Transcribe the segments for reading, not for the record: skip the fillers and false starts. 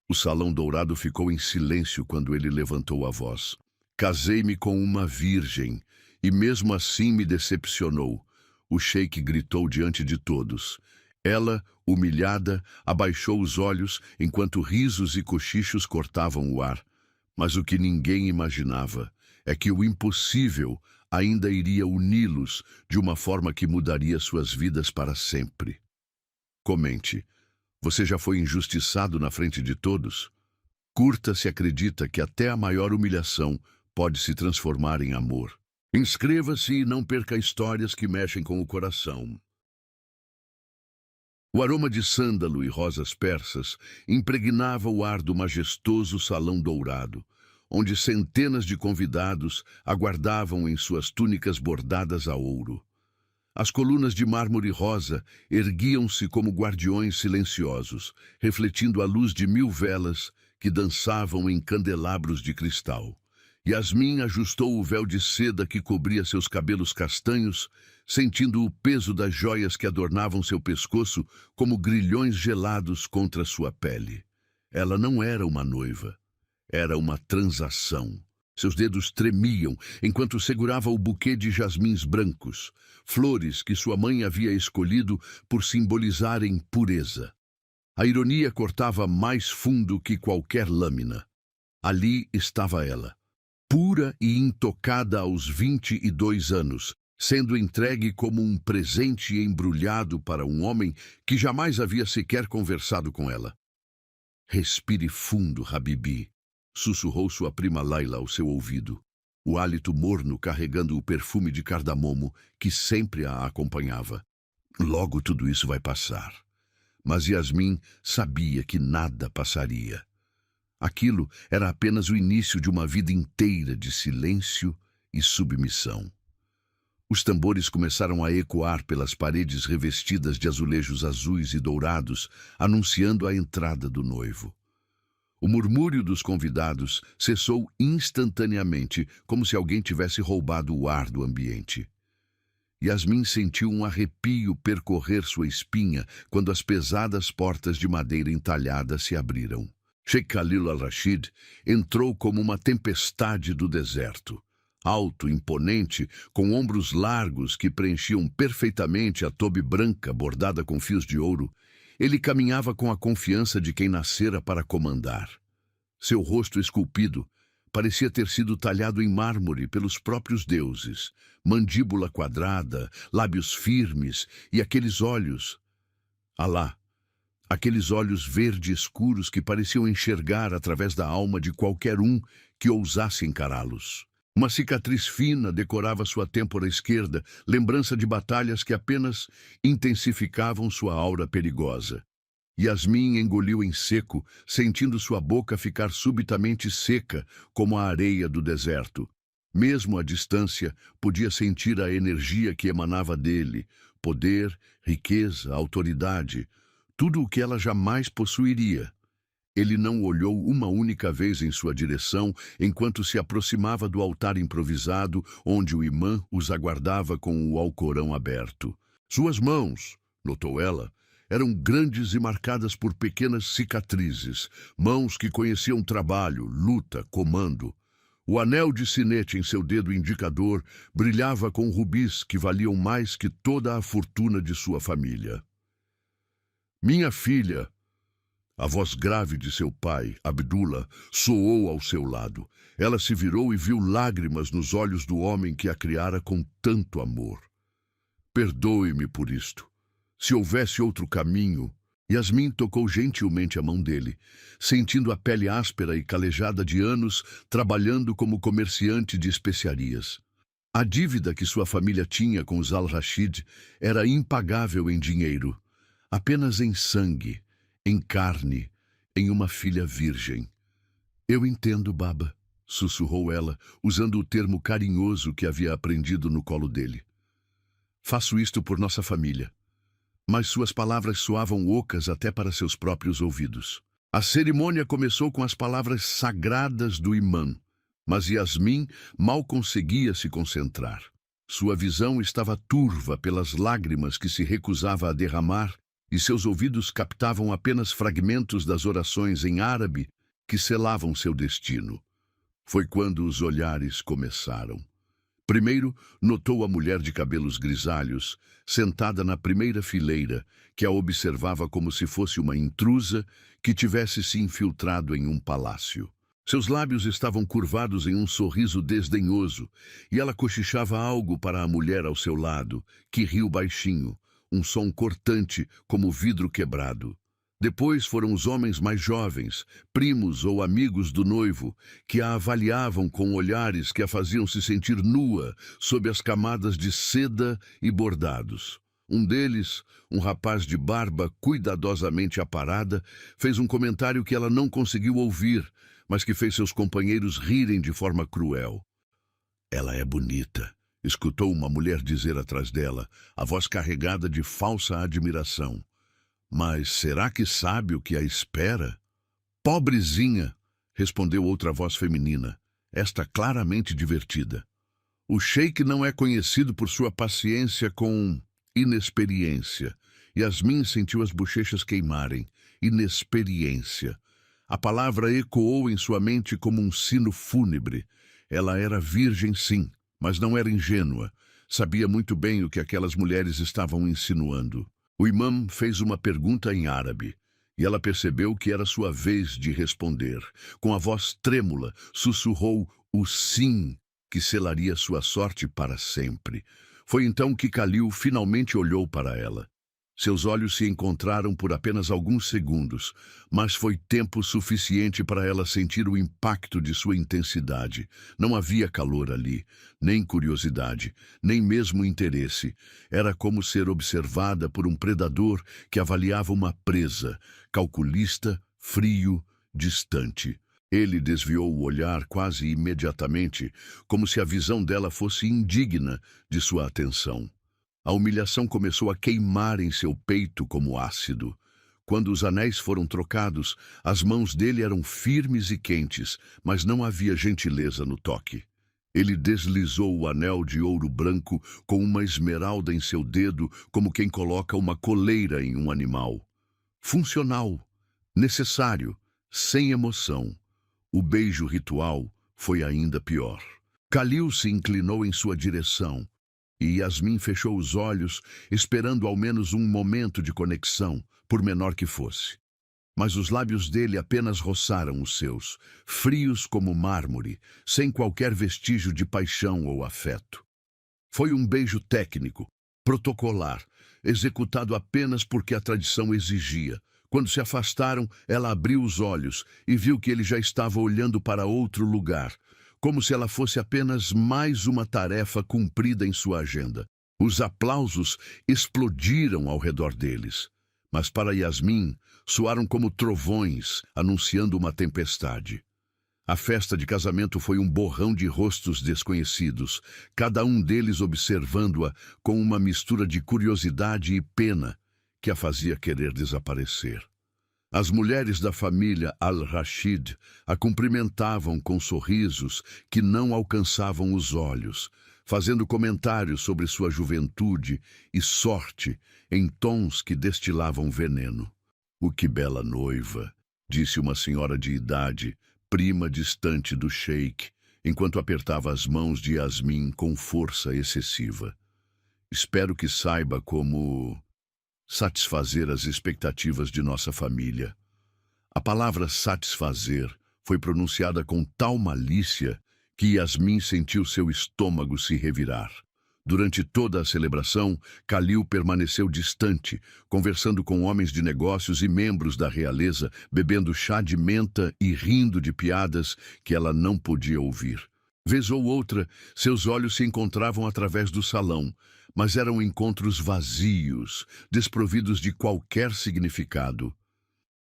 O salão dourado ficou em silêncio quando ele levantou a voz. Casei-me com uma virgem, e mesmo assim me decepcionou. O sheik gritou diante de todos. Ela, humilhada, abaixou os olhos enquanto risos e cochichos cortavam o ar. Mas o que ninguém imaginava é que o impossível ainda iria uni-los de uma forma que mudaria suas vidas para sempre. Comente. Você já foi injustiçado na frente de todos? Curta se acredita que até a maior humilhação pode se transformar em amor. Inscreva-se e não perca histórias que mexem com o coração. O aroma de sândalo e rosas persas impregnava o ar do majestoso salão dourado, onde centenas de convidados aguardavam em suas túnicas bordadas a ouro. As colunas de mármore rosa erguiam-se como guardiões silenciosos, refletindo a luz de 1000 velas que dançavam em candelabros de cristal. Yasmin ajustou o véu de seda que cobria seus cabelos castanhos, sentindo o peso das joias que adornavam seu pescoço como grilhões gelados contra sua pele. Ela não era uma noiva, era uma transação. Seus dedos tremiam enquanto segurava o buquê de jasmins brancos, flores que sua mãe havia escolhido por simbolizarem pureza. A ironia cortava mais fundo que qualquer lâmina. Ali estava ela, pura e intocada aos 22 anos, sendo entregue como um presente embrulhado para um homem que jamais havia sequer conversado com ela. Respire fundo, Habibi, sussurrou sua prima Laila ao seu ouvido, o hálito morno carregando o perfume de cardamomo que sempre a acompanhava. Logo tudo isso vai passar. Mas Yasmin sabia que nada passaria. Aquilo era apenas o início de uma vida inteira de silêncio e submissão. Os tambores começaram a ecoar pelas paredes revestidas de azulejos azuis e dourados, anunciando a entrada do noivo. O murmúrio dos convidados cessou instantaneamente, como se alguém tivesse roubado o ar do ambiente. Yasmin sentiu um arrepio percorrer sua espinha quando as pesadas portas de madeira entalhada se abriram. Sheikh Khalil al-Rashid entrou como uma tempestade do deserto. Alto, imponente, com ombros largos que preenchiam perfeitamente a tobe branca bordada com fios de ouro, ele caminhava com a confiança de quem nascera para comandar. Seu rosto esculpido parecia ter sido talhado em mármore pelos próprios deuses, mandíbula quadrada, lábios firmes e aqueles olhos. Alá! Aqueles olhos verde escuros que pareciam enxergar através da alma de qualquer um que ousasse encará-los. Uma cicatriz fina decorava sua têmpora esquerda, lembrança de batalhas que apenas intensificavam sua aura perigosa. Yasmin engoliu em seco, sentindo sua boca ficar subitamente seca, como a areia do deserto. Mesmo à distância, podia sentir a energia que emanava dele, poder, riqueza, autoridade, tudo o que ela jamais possuiria. Ele não olhou uma única vez em sua direção enquanto se aproximava do altar improvisado onde o imã os aguardava com o Alcorão aberto. Suas mãos, notou ela, eram grandes e marcadas por pequenas cicatrizes, mãos que conheciam trabalho, luta, comando. O anel de sinete em seu dedo indicador brilhava com rubis que valiam mais que toda a fortuna de sua família. Minha filha, a voz grave de seu pai, Abdullah, soou ao seu lado. Ela se virou e viu lágrimas nos olhos do homem que a criara com tanto amor. Perdoe-me por isto. Se houvesse outro caminho... Yasmin tocou gentilmente a mão dele, sentindo a pele áspera e calejada de anos trabalhando como comerciante de especiarias. A dívida que sua família tinha com os Al-Rashid era impagável em dinheiro, apenas em sangue, em carne, em uma filha virgem. Eu entendo, Baba, sussurrou ela, usando o termo carinhoso que havia aprendido no colo dele. Faço isto por nossa família. Mas suas palavras soavam ocas até para seus próprios ouvidos. A cerimônia começou com as palavras sagradas do imã, mas Yasmin mal conseguia se concentrar. Sua visão estava turva pelas lágrimas que se recusava a derramar e seus ouvidos captavam apenas fragmentos das orações em árabe que selavam seu destino. Foi quando os olhares começaram. Primeiro, notou a mulher de cabelos grisalhos, sentada na primeira fileira, que a observava como se fosse uma intrusa que tivesse se infiltrado em um palácio. Seus lábios estavam curvados em um sorriso desdenhoso, e ela cochichava algo para a mulher ao seu lado, que riu baixinho, um som cortante como vidro quebrado. Depois foram os homens mais jovens, primos ou amigos do noivo, que a avaliavam com olhares que a faziam se sentir nua sob as camadas de seda e bordados. Um deles, um rapaz de barba cuidadosamente aparada, fez um comentário que ela não conseguiu ouvir, mas que fez seus companheiros rirem de forma cruel. "Ela é bonita", escutou uma mulher dizer atrás dela, a voz carregada de falsa admiração. "Mas será que sabe o que a espera?" "Pobrezinha", respondeu outra voz feminina, esta claramente divertida. "O sheik não é conhecido por sua paciência com inexperiência." Yasmin sentiu as bochechas queimarem. Inexperiência. A palavra ecoou em sua mente como um sino fúnebre. Ela era virgem, sim, mas não era ingênua. Sabia muito bem o que aquelas mulheres estavam insinuando. O imã fez uma pergunta em árabe, e ela percebeu que era sua vez de responder. Com a voz trêmula, sussurrou o sim, que selaria sua sorte para sempre. Foi então que Khalil finalmente olhou para ela. Seus olhos se encontraram por apenas alguns segundos, mas foi tempo suficiente para ela sentir o impacto de sua intensidade. Não havia calor ali, nem curiosidade, nem mesmo interesse. Era como ser observada por um predador que avaliava uma presa, calculista, frio, distante. Ele desviou o olhar quase imediatamente, como se a visão dela fosse indigna de sua atenção. A humilhação começou a queimar em seu peito como ácido. Quando os anéis foram trocados, as mãos dele eram firmes e quentes, mas não havia gentileza no toque. Ele deslizou o anel de ouro branco com uma esmeralda em seu dedo, como quem coloca uma coleira em um animal. Funcional, necessário, sem emoção. O beijo ritual foi ainda pior. Khalil se inclinou em sua direção, e Yasmin fechou os olhos, esperando ao menos um momento de conexão, por menor que fosse. Mas os lábios dele apenas roçaram os seus, frios como mármore, sem qualquer vestígio de paixão ou afeto. Foi um beijo técnico, protocolar, executado apenas porque a tradição exigia. Quando se afastaram, ela abriu os olhos e viu que ele já estava olhando para outro lugar, como se ela fosse apenas mais uma tarefa cumprida em sua agenda. Os aplausos explodiram ao redor deles, mas para Yasmin soaram como trovões anunciando uma tempestade. A festa de casamento foi um borrão de rostos desconhecidos, cada um deles observando-a com uma mistura de curiosidade e pena que a fazia querer desaparecer. As mulheres da família Al-Rashid a cumprimentavam com sorrisos que não alcançavam os olhos, fazendo comentários sobre sua juventude e sorte em tons que destilavam veneno. "O que bela noiva", disse uma senhora de idade, prima distante do sheik, enquanto apertava as mãos de Yasmin com força excessiva. "Espero que saiba como satisfazer as expectativas de nossa família." A palavra satisfazer foi pronunciada com tal malícia que Yasmin sentiu seu estômago se revirar. Durante toda a celebração, Khalil permaneceu distante, conversando com homens de negócios e membros da realeza, bebendo chá de menta e rindo de piadas que ela não podia ouvir. Vez ou outra, seus olhos se encontravam através do salão, mas eram encontros vazios, desprovidos de qualquer significado.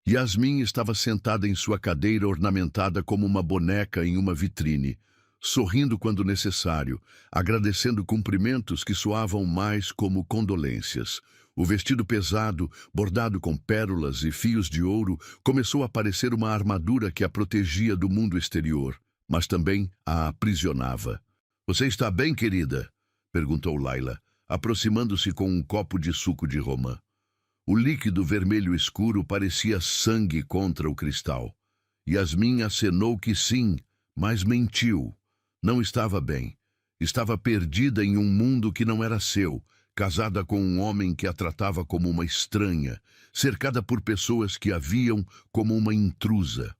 Yasmin estava sentada em sua cadeira ornamentada como uma boneca em uma vitrine, sorrindo quando necessário, agradecendo cumprimentos que soavam mais como condolências. O vestido pesado, bordado com pérolas e fios de ouro, começou a parecer uma armadura que a protegia do mundo exterior, mas também a aprisionava. "Você está bem, querida?" perguntou Laila, aproximando-se com um copo de suco de romã. O líquido vermelho escuro parecia sangue contra o cristal. Yasmin acenou que sim, mas mentiu. Não estava bem. Estava perdida em um mundo que não era seu, casada com um homem que a tratava como uma estranha, cercada por pessoas que a viam como uma intrusa.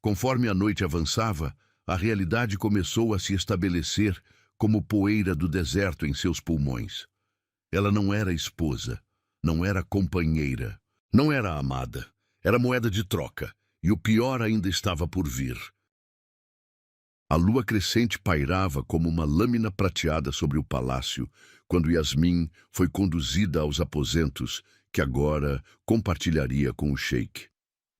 Conforme a noite avançava, a realidade começou a se estabelecer como poeira do deserto em seus pulmões. Ela não era esposa, não era companheira, não era amada, era moeda de troca, e o pior ainda estava por vir. A lua crescente pairava como uma lâmina prateada sobre o palácio, quando Yasmin foi conduzida aos aposentos que agora compartilharia com o sheik.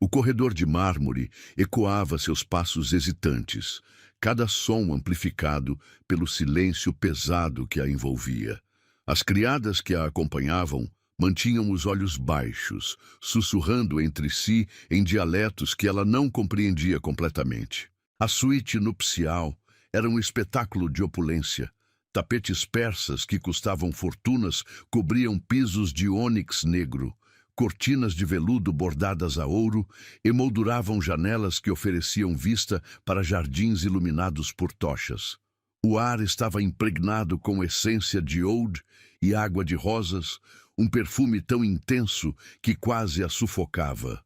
O corredor de mármore ecoava seus passos hesitantes, cada som amplificado pelo silêncio pesado que a envolvia. As criadas que a acompanhavam mantinham os olhos baixos, sussurrando entre si em dialetos que ela não compreendia completamente. A suíte nupcial era um espetáculo de opulência. Tapetes persas que custavam fortunas cobriam pisos de ônix negro. Cortinas de veludo bordadas a ouro emolduravam janelas que ofereciam vista para jardins iluminados por tochas. O ar estava impregnado com essência de oud e água de rosas, um perfume tão intenso que quase a sufocava.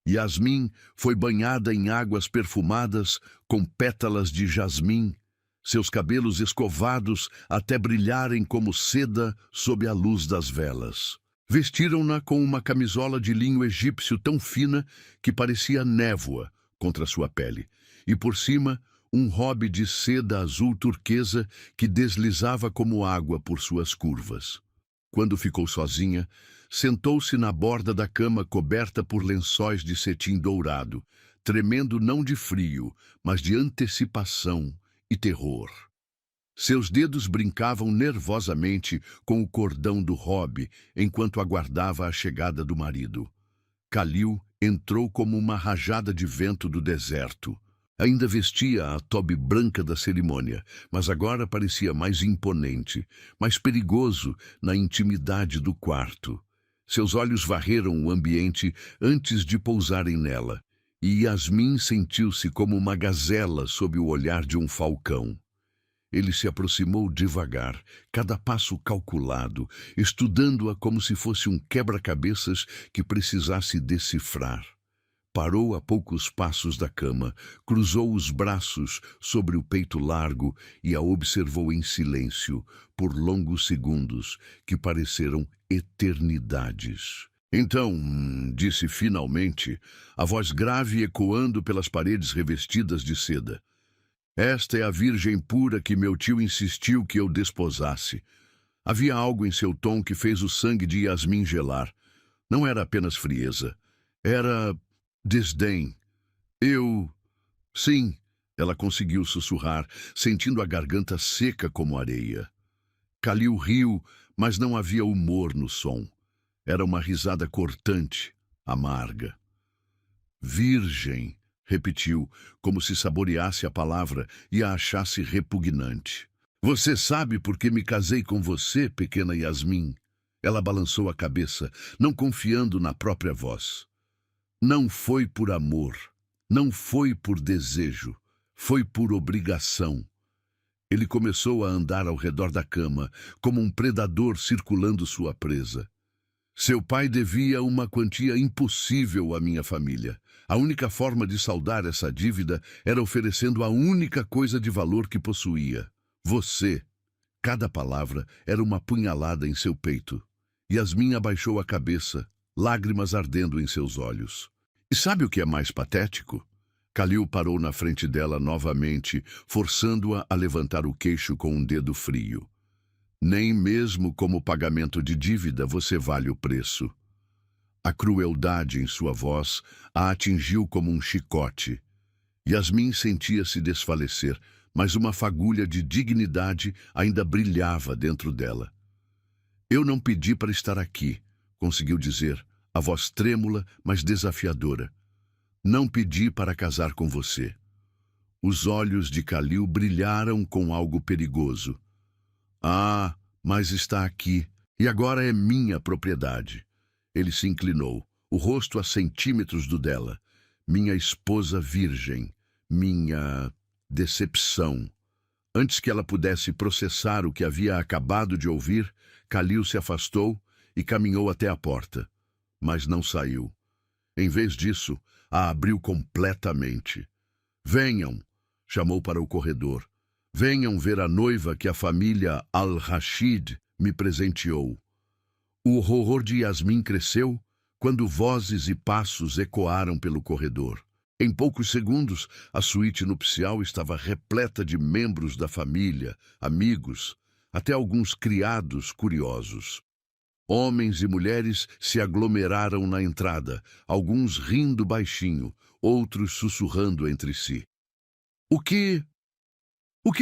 Yasmin foi banhada em águas perfumadas com pétalas de jasmim, seus cabelos escovados até brilharem como seda sob a luz das velas. Vestiram-na com uma camisola de linho egípcio tão fina que parecia névoa contra sua pele, e por cima um robe de seda azul turquesa que deslizava como água por suas curvas. Quando ficou sozinha, sentou-se na borda da cama coberta por lençóis de cetim dourado, tremendo não de frio, mas de antecipação e terror. Seus dedos brincavam nervosamente com o cordão do robe enquanto aguardava a chegada do marido. Khalil entrou como uma rajada de vento do deserto. Ainda vestia a tobe branca da cerimônia, mas agora parecia mais imponente, mais perigoso na intimidade do quarto. Seus olhos varreram o ambiente antes de pousarem nela, e Yasmin sentiu-se como uma gazela sob o olhar de um falcão. Ele se aproximou devagar, cada passo calculado, estudando-a como se fosse um quebra-cabeças que precisasse decifrar. Parou a poucos passos da cama, cruzou os braços sobre o peito largo e a observou em silêncio por longos segundos que pareceram eternidades. Então, disse finalmente, a voz grave ecoando pelas paredes revestidas de seda. Esta é a virgem pura que meu tio insistiu que eu desposasse. Havia algo em seu tom que fez o sangue de Yasmin gelar. Não era apenas frieza. Era desdém. Sim, ela conseguiu sussurrar, sentindo a garganta seca como areia. Khalil riu, mas não havia humor no som. Era uma risada cortante, amarga. Virgem, repetiu, como se saboreasse a palavra e a achasse repugnante. Você sabe por que me casei com você, pequena Yasmin? Ela balançou a cabeça, não confiando na própria voz. Não foi por amor, não foi por desejo, foi por obrigação. Ele começou a andar ao redor da cama, como um predador circulando sua presa. Seu pai devia uma quantia impossível à minha família. A única forma de saldar essa dívida era oferecendo a única coisa de valor que possuía. Você. Cada palavra era uma punhalada em seu peito. Yasmin abaixou a cabeça, lágrimas ardendo em seus olhos. E sabe o que é mais patético? Khalil parou na frente dela novamente, forçando-a a levantar o queixo com um dedo frio. Nem mesmo como pagamento de dívida você vale o preço. A crueldade em sua voz a atingiu como um chicote. Yasmin sentia-se desfalecer, mas uma fagulha de dignidade ainda brilhava dentro dela. Eu não pedi para estar aqui, conseguiu dizer, a voz trêmula, mas desafiadora. Não pedi para casar com você. Os olhos de Khalil brilharam com algo perigoso. Ah, mas está aqui, e agora é minha propriedade. Ele se inclinou, o rosto a centímetros do dela. Minha esposa virgem, minha decepção. Antes que ela pudesse processar o que havia acabado de ouvir, Khalil se afastou e caminhou até a porta, mas não saiu. Em vez disso, a abriu completamente. Venham, chamou para o corredor. Venham ver a noiva que a família Al-Rashid me presenteou. O horror de Yasmin cresceu quando vozes e passos ecoaram pelo corredor. Em poucos segundos, a suíte nupcial estava repleta de membros da família, amigos, até alguns criados curiosos. Homens e mulheres se aglomeraram na entrada, alguns rindo baixinho, outros sussurrando entre si. O que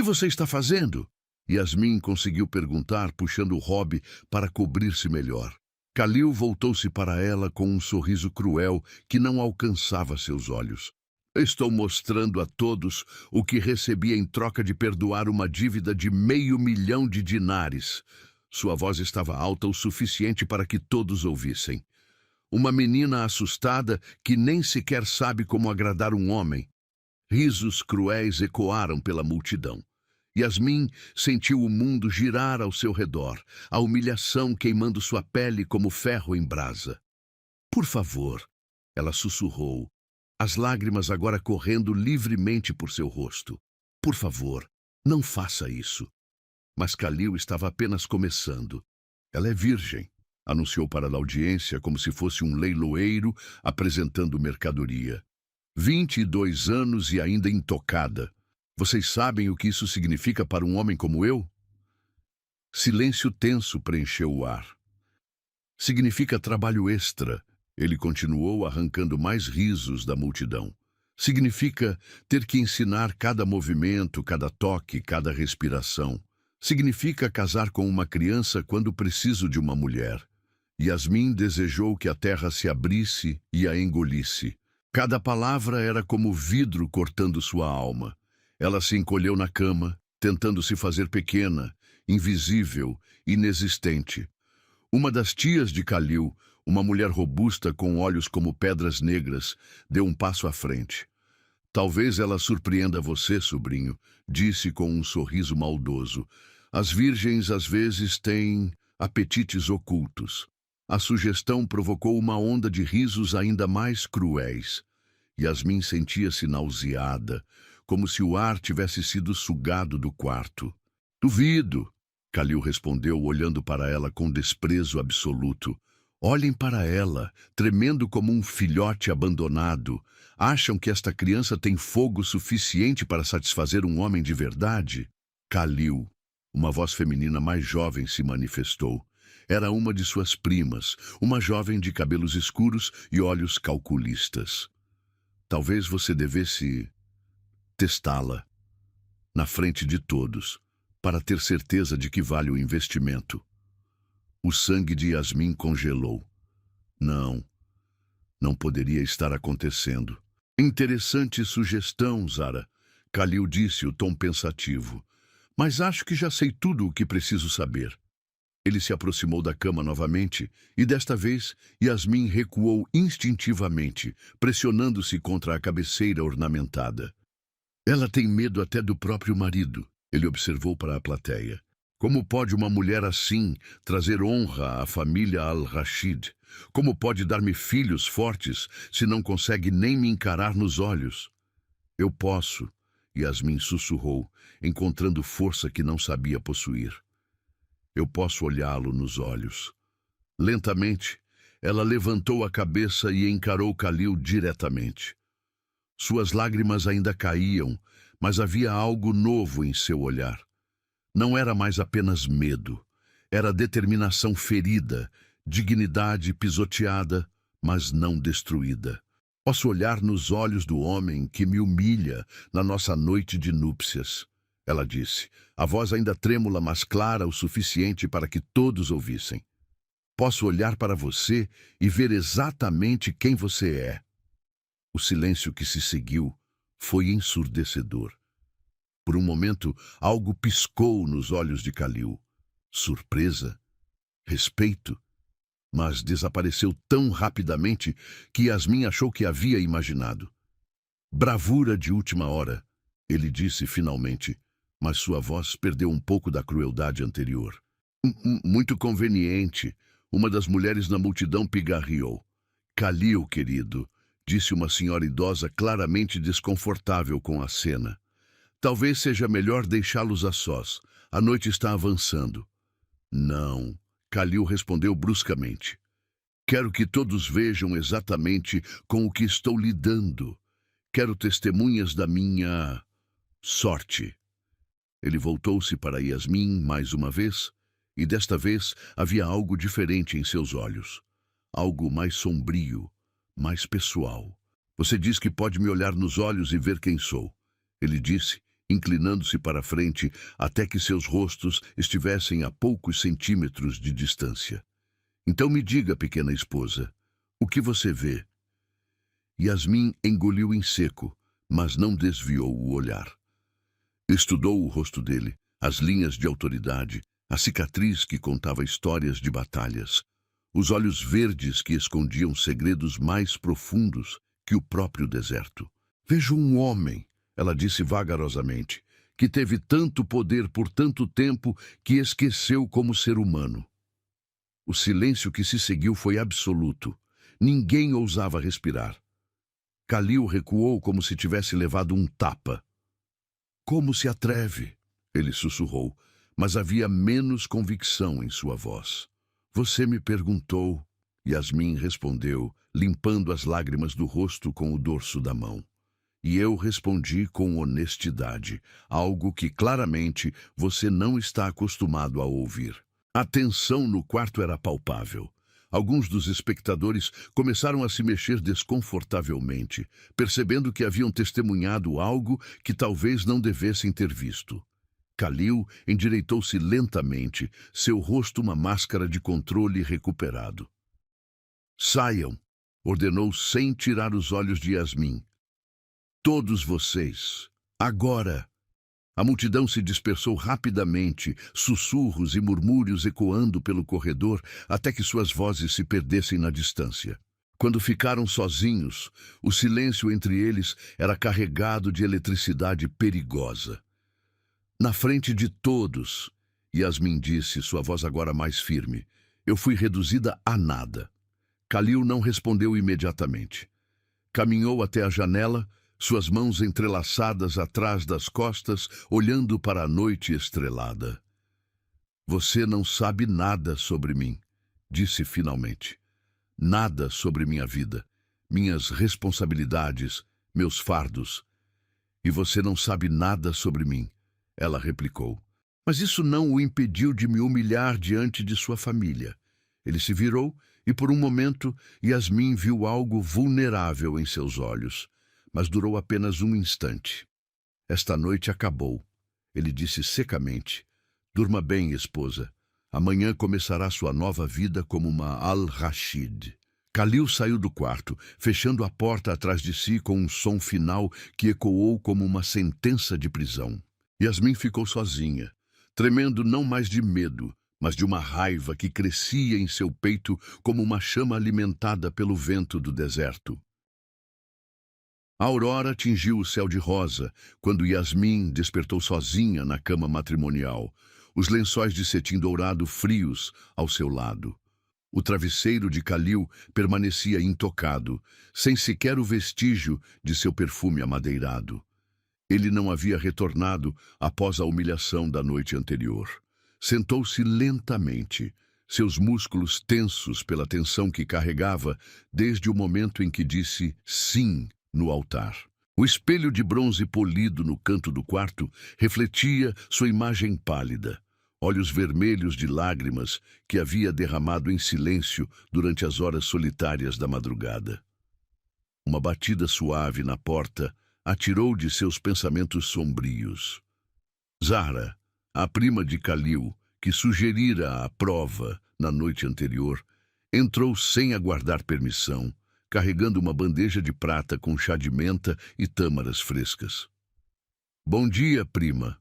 você está fazendo? Yasmin conseguiu perguntar, puxando Rob para cobrir-se melhor. Khalil voltou-se para ela com um sorriso cruel que não alcançava seus olhos. Estou mostrando a todos o que recebi em troca de perdoar uma dívida de 500 mil dinares. Sua voz estava alta o suficiente para que todos ouvissem. Uma menina assustada que nem sequer sabe como agradar um homem. Risos cruéis ecoaram pela multidão. Yasmin sentiu o mundo girar ao seu redor, a humilhação queimando sua pele como ferro em brasa. Por favor, ela sussurrou, as lágrimas agora correndo livremente por seu rosto. Por favor, não faça isso. Mas Khalil estava apenas começando. Ela é virgem, anunciou para a audiência como se fosse um leiloeiro apresentando mercadoria. 22 anos e ainda intocada. Vocês sabem o que isso significa para um homem como eu? Silêncio tenso preencheu o ar. Significa trabalho extra, ele continuou arrancando mais risos da multidão. Significa ter que ensinar cada movimento, cada toque, cada respiração. Significa casar com uma criança quando preciso de uma mulher. Yasmin desejou que a terra se abrisse e a engolisse. Cada palavra era como vidro cortando sua alma. Ela se encolheu na cama, tentando se fazer pequena, invisível, inexistente. Uma das tias de Khalil, uma mulher robusta com olhos como pedras negras, deu um passo à frente. Talvez ela surpreenda você, sobrinho, disse com um sorriso maldoso. As virgens às vezes têm apetites ocultos. A sugestão provocou uma onda de risos ainda mais cruéis. Yasmin sentia-se nauseada, como se o ar tivesse sido sugado do quarto. Duvido, Khalil respondeu, olhando para ela com desprezo absoluto. Olhem para ela, tremendo como um filhote abandonado. Acham que esta criança tem fogo suficiente para satisfazer um homem de verdade? Khalil, uma voz feminina mais jovem se manifestou. Era uma de suas primas, uma jovem de cabelos escuros e olhos calculistas. Talvez você devesse testá-la, na frente de todos, para ter certeza de que vale o investimento. O sangue de Yasmin congelou. Não poderia estar acontecendo. Interessante sugestão, Zara, Khalil disse, o tom pensativo. Mas acho que já sei tudo o que preciso saber. Ele se aproximou da cama novamente e, desta vez, Yasmin recuou instintivamente, pressionando-se contra a cabeceira ornamentada. Ela tem medo até do próprio marido, ele observou para a plateia. Como pode uma mulher assim trazer honra à família Al-Rashid? Como pode dar-me filhos fortes se não consegue nem me encarar nos olhos? Eu posso, Yasmin sussurrou, encontrando força que não sabia possuir. Eu posso olhá-lo nos olhos. Lentamente, ela levantou a cabeça e encarou Khalil diretamente. Suas lágrimas ainda caíam, mas havia algo novo em seu olhar. Não era mais apenas medo. Era determinação ferida, dignidade pisoteada, mas não destruída. Posso olhar nos olhos do homem que me humilha na nossa noite de núpcias, ela disse, a voz ainda trêmula, mas clara o suficiente para que todos ouvissem. Posso olhar para você e ver exatamente quem você é. O silêncio que se seguiu foi ensurdecedor. Por um momento, algo piscou nos olhos de Khalil. Surpresa? Respeito? mas desapareceu tão rapidamente que Yasmin achou que havia imaginado. Bravura de última hora, ele disse finalmente, mas sua voz perdeu um pouco da crueldade anterior. Muito conveniente, uma das mulheres na multidão pigarreou. Khalil, querido, disse uma senhora idosa claramente desconfortável com a cena. Talvez seja melhor deixá-los a sós. A noite está avançando. Não, Khalil respondeu bruscamente. Quero que todos vejam exatamente com o que estou lidando. Quero testemunhas da minha sorte. Ele voltou-se para Yasmin mais uma vez, e desta vez havia algo diferente em seus olhos. Algo mais sombrio, mais pessoal. Você diz que pode me olhar nos olhos e ver quem sou, ele disse, inclinando-se para a frente até que seus rostos estivessem a poucos centímetros de distância. Então me diga, pequena esposa, o que você vê? Yasmin engoliu em seco, mas não desviou o olhar. Estudou o rosto dele, as linhas de autoridade, a cicatriz que contava histórias de batalhas, os olhos verdes que escondiam segredos mais profundos que o próprio deserto. Vejo um homem, ela disse vagarosamente, que teve tanto poder por tanto tempo que esqueceu como ser humano. O silêncio que se seguiu foi absoluto. Ninguém ousava respirar. Khalil recuou como se tivesse levado um tapa. Como se atreve? Ele sussurrou, mas havia menos convicção em sua voz. Você me perguntou, Yasmin respondeu, limpando as lágrimas do rosto com o dorso da mão. E eu respondi com honestidade, algo que claramente você não está acostumado a ouvir. A tensão no quarto era palpável. Alguns dos espectadores começaram a se mexer desconfortavelmente, percebendo que haviam testemunhado algo que talvez não devessem ter visto. Khalil endireitou-se lentamente, seu rosto uma máscara de controle recuperado. Saiam, ordenou sem tirar os olhos de Yasmin. Todos vocês, agora! A multidão se dispersou rapidamente, sussurros e murmúrios ecoando pelo corredor até que suas vozes se perdessem na distância. Quando ficaram sozinhos, o silêncio entre eles era carregado de eletricidade perigosa. Na frente de todos, Yasmin disse, sua voz agora mais firme, eu fui reduzida a nada. Khalil não respondeu imediatamente. Caminhou até a janela, suas mãos entrelaçadas atrás das costas, olhando para a noite estrelada. Você não sabe nada sobre mim, disse finalmente. Nada sobre minha vida, minhas responsabilidades, meus fardos. E você não sabe nada sobre mim, ela replicou. Mas isso não o impediu de me humilhar diante de sua família. Ele se virou e, por um momento, Yasmin viu algo vulnerável em seus olhos, mas durou apenas um instante. Esta noite acabou, ele disse secamente. Durma bem, esposa. Amanhã começará sua nova vida como uma Al-Rashid. Khalil saiu do quarto, fechando a porta atrás de si com um som final que ecoou como uma sentença de prisão. Yasmin ficou sozinha, tremendo não mais de medo, mas de uma raiva que crescia em seu peito como uma chama alimentada pelo vento do deserto. A aurora tingiu o céu de rosa quando Yasmin despertou sozinha na cama matrimonial, os lençóis de cetim dourado frios ao seu lado. O travesseiro de Khalil permanecia intocado, sem sequer o vestígio de seu perfume amadeirado. Ele não havia retornado após a humilhação da noite anterior. Sentou-se lentamente, seus músculos tensos pela tensão que carregava desde o momento em que disse sim no altar. O espelho de bronze polido no canto do quarto refletia sua imagem pálida, olhos vermelhos de lágrimas que havia derramado em silêncio durante as horas solitárias da madrugada. Uma batida suave na porta atirou de seus pensamentos sombrios. Zara, a prima de Khalil, que sugerira a prova na noite anterior, entrou sem aguardar permissão, carregando uma bandeja de prata com chá de menta e tâmaras frescas. Bom dia, prima,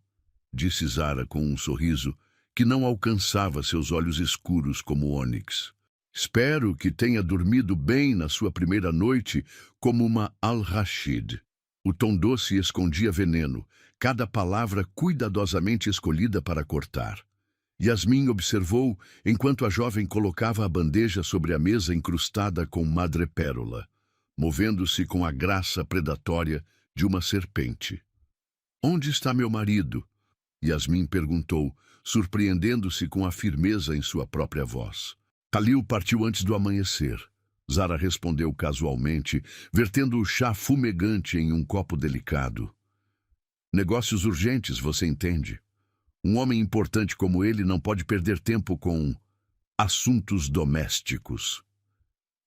disse Zara com um sorriso que não alcançava seus olhos escuros como ônix. Espero que tenha dormido bem na sua primeira noite como uma Al-Rashid. O tom doce escondia veneno, cada palavra cuidadosamente escolhida para cortar. Yasmin observou enquanto a jovem colocava a bandeja sobre a mesa incrustada com madrepérola, movendo-se com a graça predatória de uma serpente. "Onde está meu marido?" Yasmin perguntou, surpreendendo-se com a firmeza em sua própria voz. "Khalil partiu antes do amanhecer." Zara respondeu casualmente, vertendo o chá fumegante em um copo delicado. "Negócios urgentes, você entende? Um homem importante como ele não pode perder tempo com assuntos domésticos."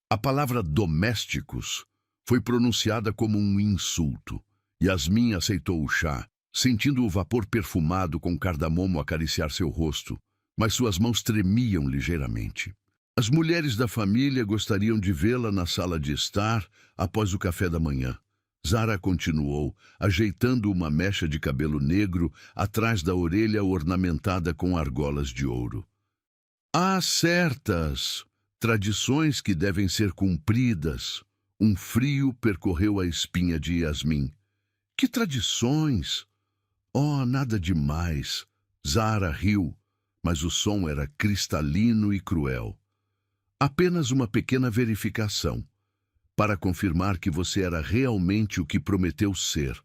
A palavra domésticos foi pronunciada como um insulto. Yasmin aceitou o chá, sentindo o vapor perfumado com cardamomo acariciar seu rosto, mas suas mãos tremiam ligeiramente. As mulheres da família gostariam de vê-la na sala de estar após o café da manhã. Zara continuou, ajeitando uma mecha de cabelo negro atrás da orelha ornamentada com argolas de ouro. "Há certas tradições que devem ser cumpridas." Um frio percorreu a espinha de Yasmin. "Que tradições?" "Oh, nada demais." Zara riu, mas o som era cristalino e cruel. "Apenas uma pequena verificação, para confirmar que você era realmente o que prometeu ser."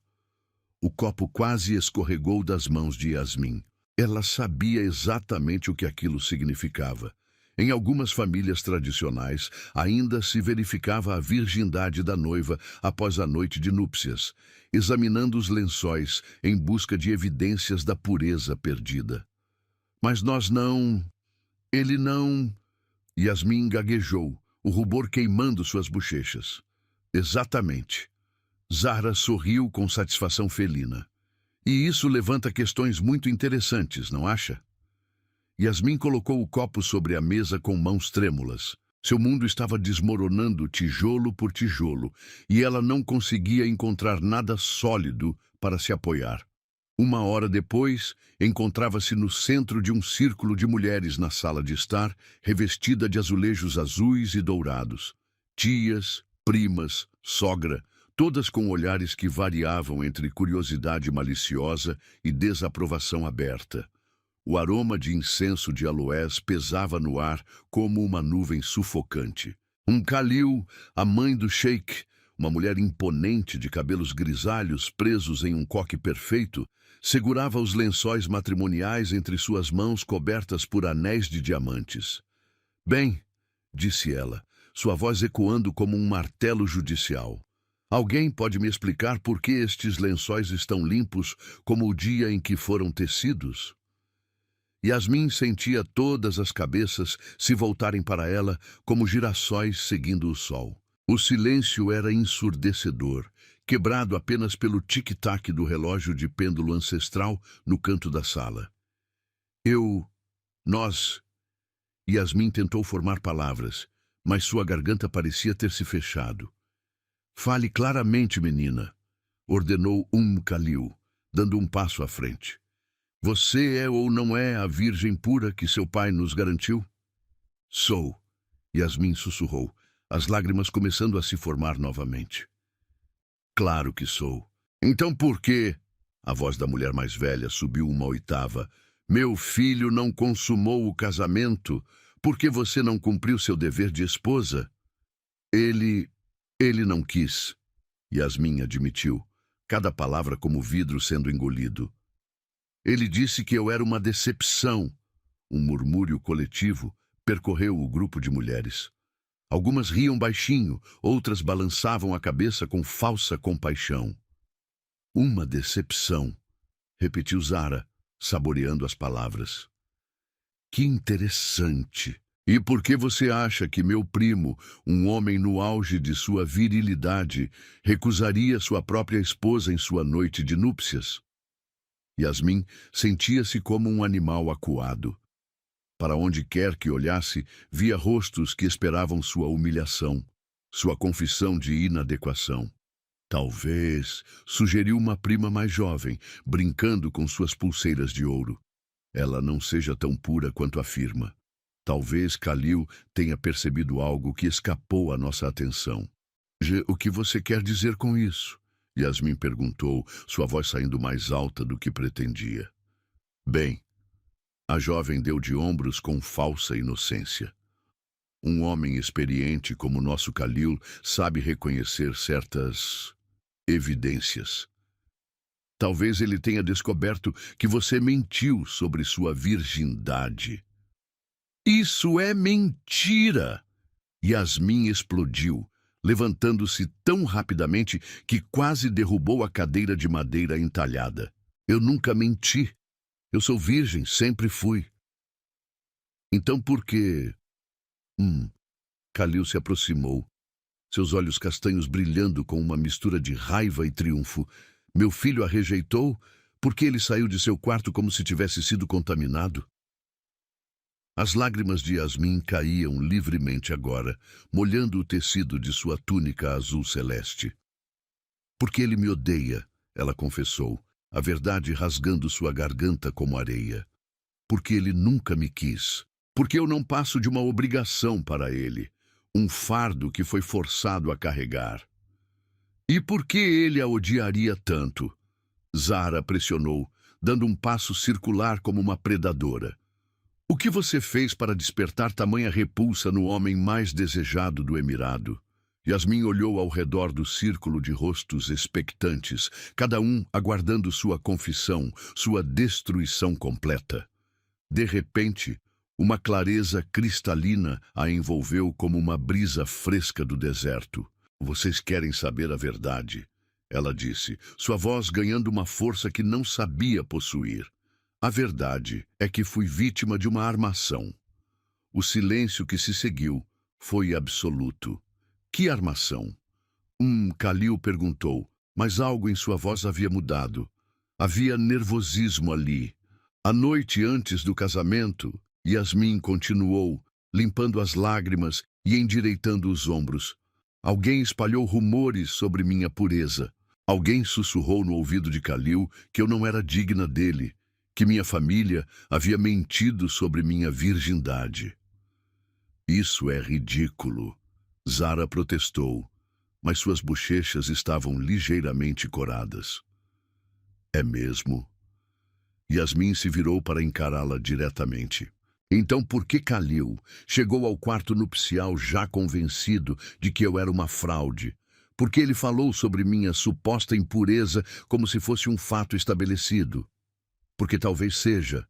O copo quase escorregou das mãos de Yasmin. Ela sabia exatamente o que aquilo significava. Em algumas famílias tradicionais, ainda se verificava a virgindade da noiva após a noite de núpcias, examinando os lençóis em busca de evidências da pureza perdida. "Mas nós não... Ele não..." Yasmin gaguejou, o rubor queimando suas bochechas. "Exatamente." Zara sorriu com satisfação felina. "E isso levanta questões muito interessantes, não acha?" Yasmin colocou o copo sobre a mesa com mãos trêmulas. Seu mundo estava desmoronando tijolo por tijolo, e ela não conseguia encontrar nada sólido para se apoiar. Uma hora depois, encontrava-se no centro de um círculo de mulheres na sala de estar, revestida de azulejos azuis e dourados. Tias, primas, sogra, todas com olhares que variavam entre curiosidade maliciosa e desaprovação aberta. O aroma de incenso de aloés pesava no ar como uma nuvem sufocante. Khalil, a mãe do sheik, uma mulher imponente de cabelos grisalhos presos em um coque perfeito, segurava os lençóis matrimoniais entre suas mãos cobertas por anéis de diamantes. "Bem", disse ela, sua voz ecoando como um martelo judicial. "Alguém pode me explicar por que estes lençóis estão limpos como o dia em que foram tecidos?" Yasmin sentia todas as cabeças se voltarem para ela como girassóis seguindo o sol. O silêncio era ensurdecedor, quebrado apenas pelo tic-tac do relógio de pêndulo ancestral no canto da sala. Nós... Yasmin tentou formar palavras, mas sua garganta parecia ter se fechado. "Fale claramente, menina", ordenou Khalil, dando um passo à frente. "Você é ou não é a virgem pura que seu pai nos garantiu?" "Sou", Yasmin sussurrou, as lágrimas começando a se formar novamente. "Claro que sou." "Então por quê?" A voz da mulher mais velha subiu uma oitava. "Meu filho não consumou o casamento porque você não cumpriu seu dever de esposa." Ele não quis", Yasmin admitiu, cada palavra como vidro sendo engolido. "Ele disse que eu era uma decepção." Um murmúrio coletivo percorreu o grupo de mulheres. Algumas riam baixinho, outras balançavam a cabeça com falsa compaixão. "Uma decepção", repetiu Zara, saboreando as palavras. "Que interessante. E por que você acha que meu primo, um homem no auge de sua virilidade, recusaria sua própria esposa em sua noite de núpcias?" Yasmin sentia-se como um animal acuado. Para onde quer que olhasse, via rostos que esperavam sua humilhação, sua confissão de inadequação. "Talvez", sugeriu uma prima mais jovem, brincando com suas pulseiras de ouro, "ela não seja tão pura quanto afirma." Talvez Kalil tenha percebido algo que escapou à nossa atenção. O que você quer dizer com isso? Yasmin perguntou, sua voz saindo mais alta do que pretendia. Bem, a jovem deu de ombros com falsa inocência. Um homem experiente como nosso Kalil sabe reconhecer certas evidências. Talvez ele tenha descoberto que você mentiu sobre sua virgindade. Isso é mentira! Yasmin explodiu, levantando-se tão rapidamente que quase derrubou a cadeira de madeira entalhada. Eu nunca menti. Eu sou virgem, sempre fui. Então por que... Kalil se aproximou, seus olhos castanhos brilhando com uma mistura de raiva e triunfo. Meu filho a rejeitou porque ele saiu de seu quarto como se tivesse sido contaminado. As lágrimas de Yasmin caíam livremente agora, molhando o tecido de sua túnica azul celeste. Porque ele me odeia, ela confessou, a verdade rasgando sua garganta como areia. Porque ele nunca me quis. Porque eu não passo de uma obrigação para ele, um fardo que foi forçado a carregar. E por que ele a odiaria tanto? Zahra pressionou, dando um passo circular como uma predadora. O que você fez para despertar tamanha repulsa no homem mais desejado do Emirado? Yasmin olhou ao redor do círculo de rostos expectantes, cada um aguardando sua confissão, sua destruição completa. De repente, uma clareza cristalina a envolveu como uma brisa fresca do deserto. Vocês querem saber a verdade, ela disse, sua voz ganhando uma força que não sabia possuir. A verdade é que fui vítima de uma armação. O silêncio que se seguiu foi absoluto. Que armação? Kalil perguntou, mas algo em sua voz havia mudado. Havia nervosismo ali. A noite antes do casamento, Yasmin continuou, limpando as lágrimas e endireitando os ombros. Alguém espalhou rumores sobre minha pureza. Alguém sussurrou no ouvido de Kalil que eu não era digna dele, que minha família havia mentido sobre minha virgindade. Isso é ridículo, Zahra protestou, mas suas bochechas estavam ligeiramente coradas. É mesmo? Yasmin se virou para encará-la diretamente. Então por que Kalil chegou ao quarto nupcial já convencido de que eu era uma fraude? Por que ele falou sobre minha suposta impureza como se fosse um fato estabelecido? Porque talvez seja,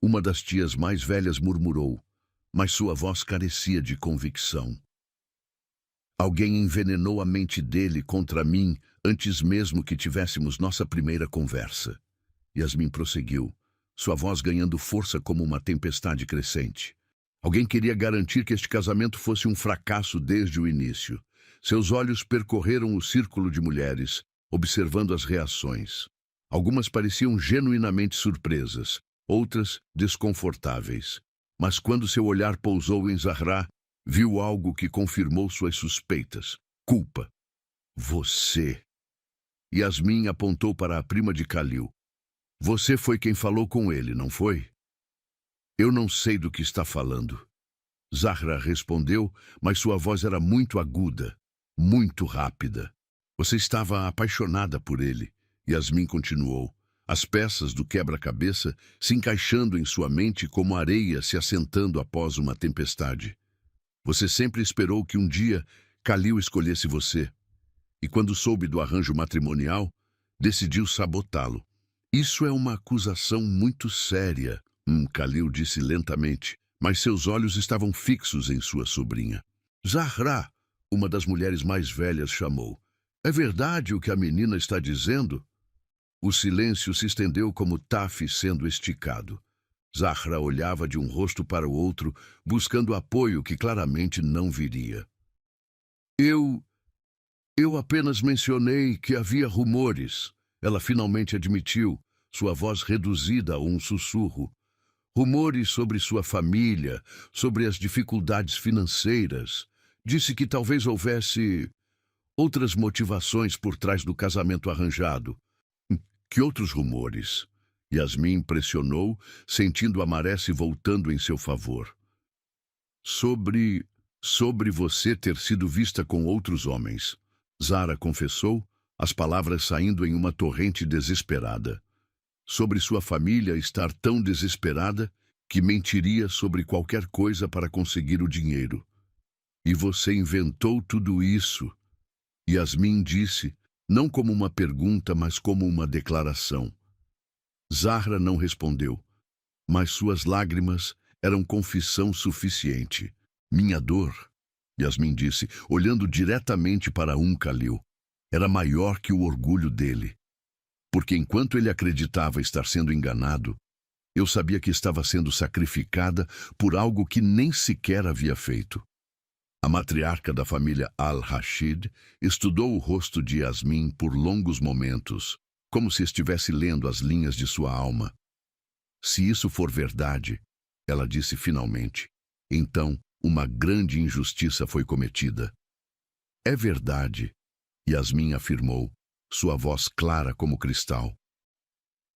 uma das tias mais velhas murmurou, mas sua voz carecia de convicção. Alguém envenenou a mente dele contra mim antes mesmo que tivéssemos nossa primeira conversa. Yasmin prosseguiu, sua voz ganhando força como uma tempestade crescente. Alguém queria garantir que este casamento fosse um fracasso desde o início. Seus olhos percorreram o círculo de mulheres, observando as reações. Algumas pareciam genuinamente surpresas, outras desconfortáveis. Mas quando seu olhar pousou em Zahra, viu algo que confirmou suas suspeitas. Culpa. Você. Yasmin apontou para a prima de Kalil. Você foi quem falou com ele, não foi? Eu não sei do que está falando. Zahra respondeu, mas sua voz era muito aguda, muito rápida. Você estava apaixonada por ele. Yasmin continuou, as peças do quebra-cabeça se encaixando em sua mente como areia se assentando após uma tempestade. Você sempre esperou que um dia Kalil escolhesse você. E quando soube do arranjo matrimonial, decidiu sabotá-lo. Isso é uma acusação muito séria, Kalil disse lentamente, mas seus olhos estavam fixos em sua sobrinha. Zahra, uma das mulheres mais velhas, chamou. É verdade o que a menina está dizendo? O silêncio se estendeu como tafe sendo esticado. Zahra olhava de um rosto para o outro, buscando apoio que claramente não viria. Eu apenas mencionei que havia rumores. Ela finalmente admitiu, sua voz reduzida a um sussurro. Rumores sobre sua família, sobre as dificuldades financeiras. Disse que talvez houvesse outras motivações por trás do casamento arranjado. Que outros rumores? Yasmin pressionou, sentindo a maré se voltando em seu favor. Sobre... sobre você ter sido vista com outros homens. Zara confessou, as palavras saindo em uma torrente desesperada. Sobre sua família estar tão desesperada que mentiria sobre qualquer coisa para conseguir o dinheiro. E você inventou tudo isso. Yasmin disse, não como uma pergunta, mas como uma declaração. Zahra não respondeu, mas suas lágrimas eram confissão suficiente. Minha dor, Yasmin disse, olhando diretamente para Khalil, era maior que o orgulho dele. Porque enquanto ele acreditava estar sendo enganado, eu sabia que estava sendo sacrificada por algo que nem sequer havia feito. A matriarca da família Al-Rashid estudou o rosto de Yasmin por longos momentos, como se estivesse lendo as linhas de sua alma. Se isso for verdade, ela disse finalmente, então uma grande injustiça foi cometida. É verdade, Yasmin afirmou, sua voz clara como cristal.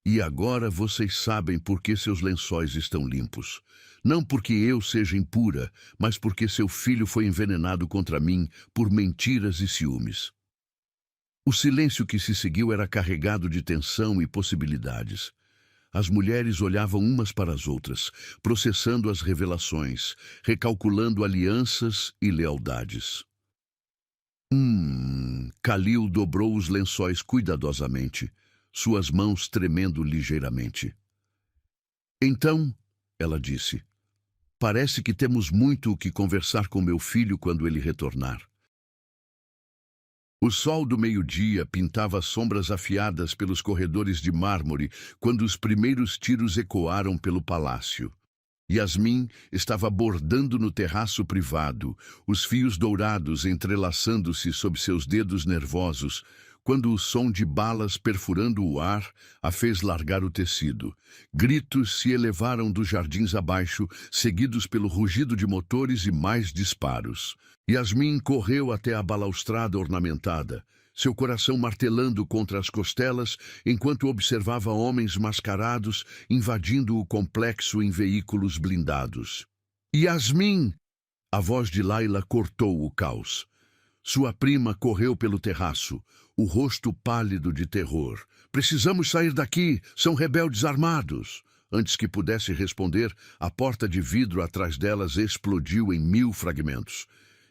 E agora vocês sabem por que seus lençóis estão limpos. Não porque eu seja impura, mas porque seu filho foi envenenado contra mim por mentiras e ciúmes. O silêncio que se seguiu era carregado de tensão e possibilidades. As mulheres olhavam umas para as outras, processando as revelações, recalculando alianças e lealdades. Khalil dobrou os lençóis cuidadosamente, suas mãos tremendo ligeiramente. Então, ela disse, parece que temos muito o que conversar com meu filho quando ele retornar. O sol do meio-dia pintava sombras afiadas pelos corredores de mármore quando os primeiros tiros ecoaram pelo palácio. Yasmin estava bordando no terraço privado, os fios dourados entrelaçando-se sob seus dedos nervosos, quando o som de balas perfurando o ar a fez largar o tecido. Gritos se elevaram dos jardins abaixo, seguidos pelo rugido de motores e mais disparos. Yasmin correu até a balaustrada ornamentada, seu coração martelando contra as costelas, enquanto observava homens mascarados invadindo o complexo em veículos blindados. Yasmin! A voz de Laila cortou o caos. Sua prima correu pelo terraço, o rosto pálido de terror. Precisamos sair daqui, são rebeldes armados. Antes que pudesse responder, a porta de vidro atrás delas explodiu em 1000 fragmentos.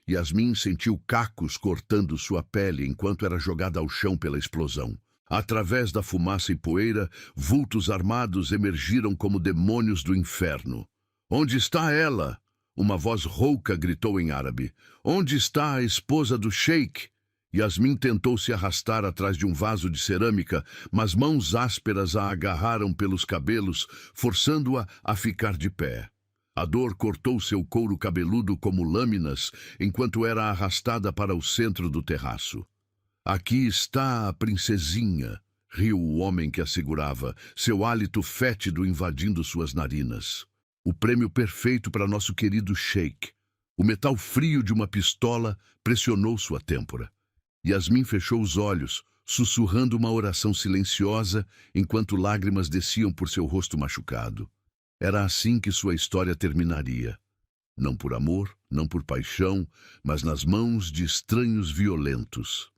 Yasmin sentiu cacos cortando sua pele enquanto era jogada ao chão pela explosão. Através da fumaça e poeira, vultos armados emergiram como demônios do inferno. Onde está ela? Uma voz rouca gritou em árabe. Onde está a esposa do sheik? Yasmin tentou se arrastar atrás de um vaso de cerâmica, mas mãos ásperas a agarraram pelos cabelos, forçando-a a ficar de pé. A dor cortou seu couro cabeludo como lâminas, enquanto era arrastada para o centro do terraço. Aqui está a princesinha, riu o homem que a segurava, seu hálito fétido invadindo suas narinas. O prêmio perfeito para nosso querido sheik. O metal frio de uma pistola pressionou sua têmpora. Yasmin fechou os olhos, sussurrando uma oração silenciosa, enquanto lágrimas desciam por seu rosto machucado. Era assim que sua história terminaria. Não por amor, não por paixão, mas nas mãos de estranhos violentos.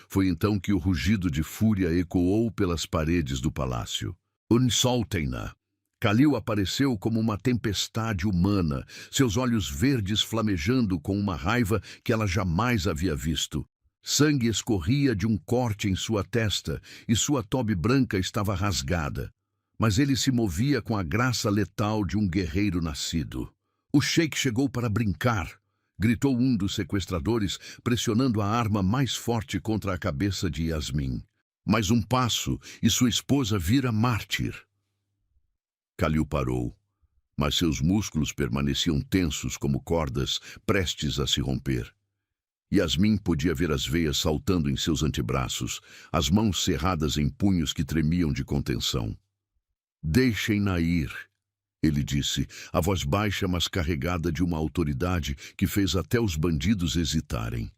Foi então que o rugido de fúria ecoou pelas paredes do palácio. Soltem-na! Khalil apareceu como uma tempestade humana, seus olhos verdes flamejando com uma raiva que ela jamais havia visto. Sangue escorria de um corte em sua testa e sua tobe branca estava rasgada. Mas ele se movia com a graça letal de um guerreiro nascido. O sheik chegou para brincar, gritou um dos sequestradores, pressionando a arma mais forte contra a cabeça de Yasmin. Mais um passo e sua esposa vira mártir. Khalil parou, mas seus músculos permaneciam tensos como cordas prestes a se romper. Yasmin podia ver as veias saltando em seus antebraços, as mãos cerradas em punhos que tremiam de contenção. Deixem-na ir, ele disse, a voz baixa mas carregada de uma autoridade que fez até os bandidos hesitarem.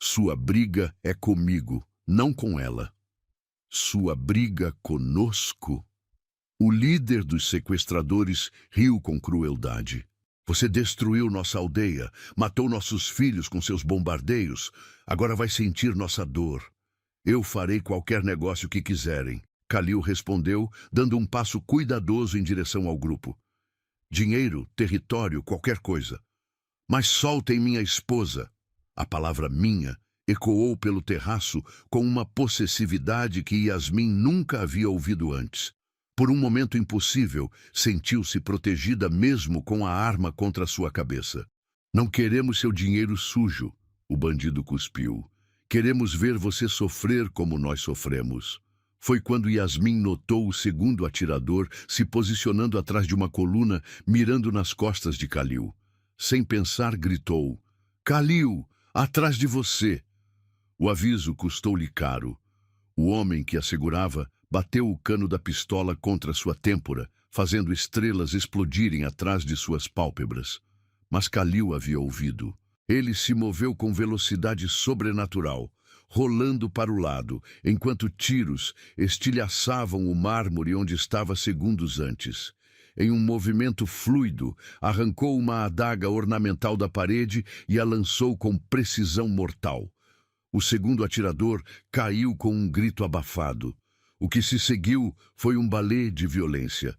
Sua briga é comigo, não com ela. Sua briga conosco? O líder dos sequestradores riu com crueldade. Você destruiu nossa aldeia, matou nossos filhos com seus bombardeios. Agora vai sentir nossa dor. Eu farei qualquer negócio que quiserem. Khalil respondeu, dando um passo cuidadoso em direção ao grupo. Dinheiro, território, qualquer coisa. Mas soltem minha esposa. A palavra minha ecoou pelo terraço com uma possessividade que Yasmin nunca havia ouvido antes. Por um momento impossível, sentiu-se protegida mesmo com a arma contra sua cabeça. Não queremos seu dinheiro sujo, o bandido cuspiu. Queremos ver você sofrer como nós sofremos. Foi quando Yasmin notou o segundo atirador se posicionando atrás de uma coluna, mirando nas costas de Khalil. Sem pensar, gritou: Khalil, atrás de você! O aviso custou-lhe caro. O homem que a segurava bateu o cano da pistola contra sua têmpora, fazendo estrelas explodirem atrás de suas pálpebras. Mas Khalil havia ouvido. Ele se moveu com velocidade sobrenatural, rolando para o lado, enquanto tiros estilhaçavam o mármore onde estava segundos antes. Em um movimento fluido, arrancou uma adaga ornamental da parede e a lançou com precisão mortal. O segundo atirador caiu com um grito abafado. O que se seguiu foi um balé de violência.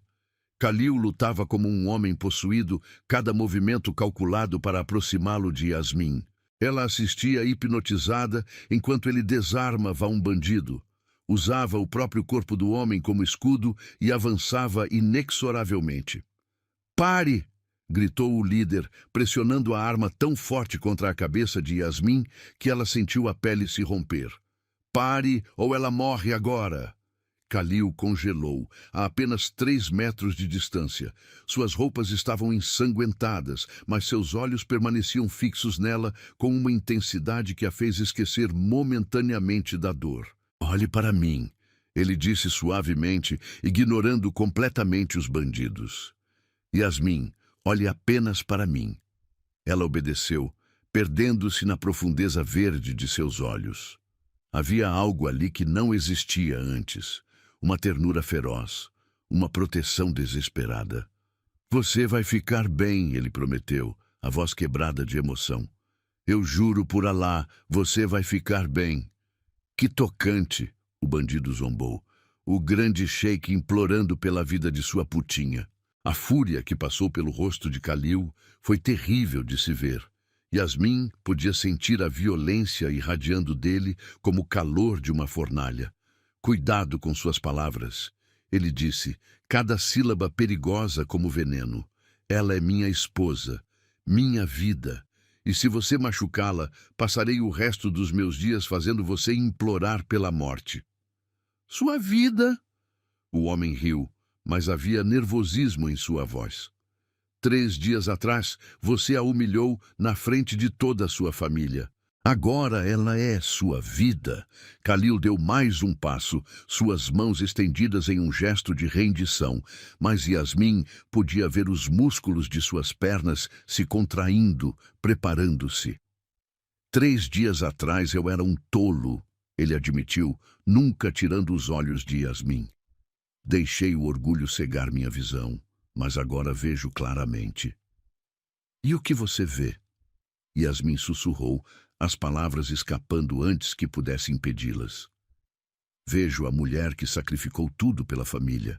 Khalil lutava como um homem possuído, cada movimento calculado para aproximá-lo de Yasmin. Ela assistia hipnotizada enquanto ele desarmava um bandido. Usava o próprio corpo do homem como escudo e avançava inexoravelmente. Pare! Gritou o líder, pressionando a arma tão forte contra a cabeça de Yasmin que ela sentiu a pele se romper. Pare ou ela morre agora! Khalil congelou, a apenas 3 metros de distância. Suas roupas estavam ensanguentadas, mas seus olhos permaneciam fixos nela com uma intensidade que a fez esquecer momentaneamente da dor. Olhe para mim, ele disse suavemente, ignorando completamente os bandidos. Yasmin, olhe apenas para mim. Ela obedeceu, perdendo-se na profundeza verde de seus olhos. Havia algo ali que não existia antes. Uma ternura feroz, uma proteção desesperada. Você vai ficar bem, ele prometeu, a voz quebrada de emoção. Eu juro por Alá, você vai ficar bem. Que tocante, o bandido zombou. O grande sheik implorando pela vida de sua putinha. A fúria que passou pelo rosto de Khalil foi terrível de se ver. Yasmin podia sentir a violência irradiando dele como o calor de uma fornalha. Cuidado com suas palavras. Ele disse, cada sílaba perigosa como veneno. Ela é minha esposa, minha vida. E se você machucá-la, passarei o resto dos meus dias fazendo você implorar pela morte. Sua vida? O homem riu, mas havia nervosismo em sua voz. 3 dias atrás, você a humilhou na frente de toda a sua família. Agora ela é sua vida. Khalil deu mais um passo, suas mãos estendidas em um gesto de rendição, mas Yasmin podia ver os músculos de suas pernas se contraindo, preparando-se. 3 dias atrás eu era um tolo, ele admitiu, nunca tirando os olhos de Yasmin. Deixei o orgulho cegar minha visão, mas agora vejo claramente. E o que você vê? Yasmin sussurrou, as palavras escapando antes que pudesse impedi-las. Vejo a mulher que sacrificou tudo pela família.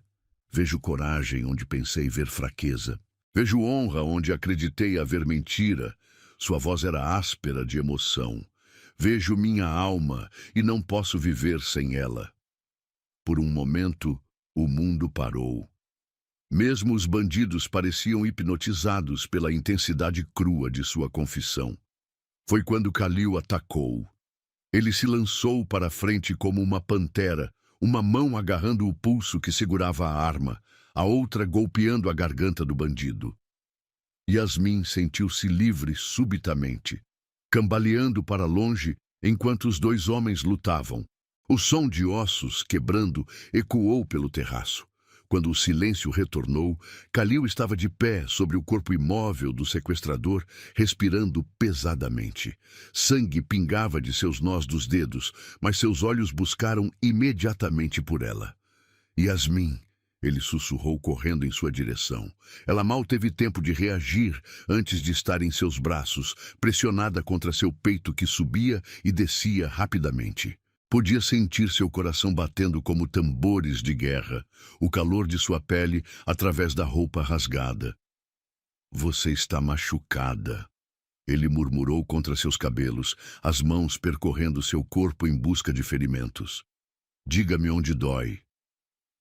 Vejo coragem onde pensei ver fraqueza. Vejo honra onde acreditei haver mentira. Sua voz era áspera de emoção. Vejo minha alma e não posso viver sem ela. Por um momento, o mundo parou. Mesmo os bandidos pareciam hipnotizados pela intensidade crua de sua confissão. Foi quando Khalil atacou. Ele se lançou para a frente como uma pantera, uma mão agarrando o pulso que segurava a arma, a outra golpeando a garganta do bandido. Yasmin sentiu-se livre subitamente, cambaleando para longe enquanto os 2 homens lutavam. O som de ossos quebrando ecoou pelo terraço. Quando o silêncio retornou, Khalil estava de pé sobre o corpo imóvel do sequestrador, respirando pesadamente. Sangue pingava de seus nós dos dedos, mas seus olhos buscaram imediatamente por ela. Yasmin, Ele sussurrou correndo em sua direção. Ela mal teve tempo de reagir antes de estar em seus braços, pressionada contra seu peito que subia e descia rapidamente. Podia sentir seu coração batendo como tambores de guerra, o calor de sua pele através da roupa rasgada. Você está machucada. Ele murmurou contra seus cabelos, as mãos percorrendo seu corpo em busca de ferimentos. Diga-me onde dói.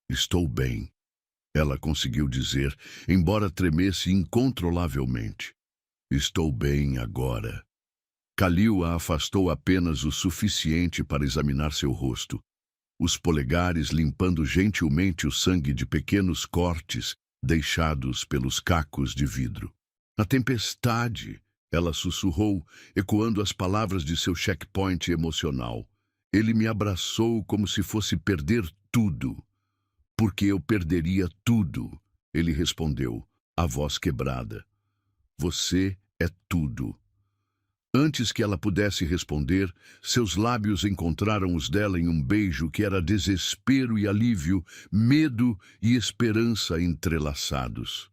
Estou bem, ela conseguiu dizer, embora tremesse incontrolavelmente. Estou bem agora. Khalil a afastou apenas o suficiente para examinar seu rosto, os polegares limpando gentilmente o sangue de pequenos cortes deixados pelos cacos de vidro. Na tempestade, ela sussurrou, ecoando as palavras de seu checkpoint emocional. Ele me abraçou como se fosse perder tudo. Porque eu perderia tudo, ele respondeu, a voz quebrada. Você é tudo. Antes que ela pudesse responder, seus lábios encontraram os dela em um beijo que era desespero e alívio, medo e esperança entrelaçados.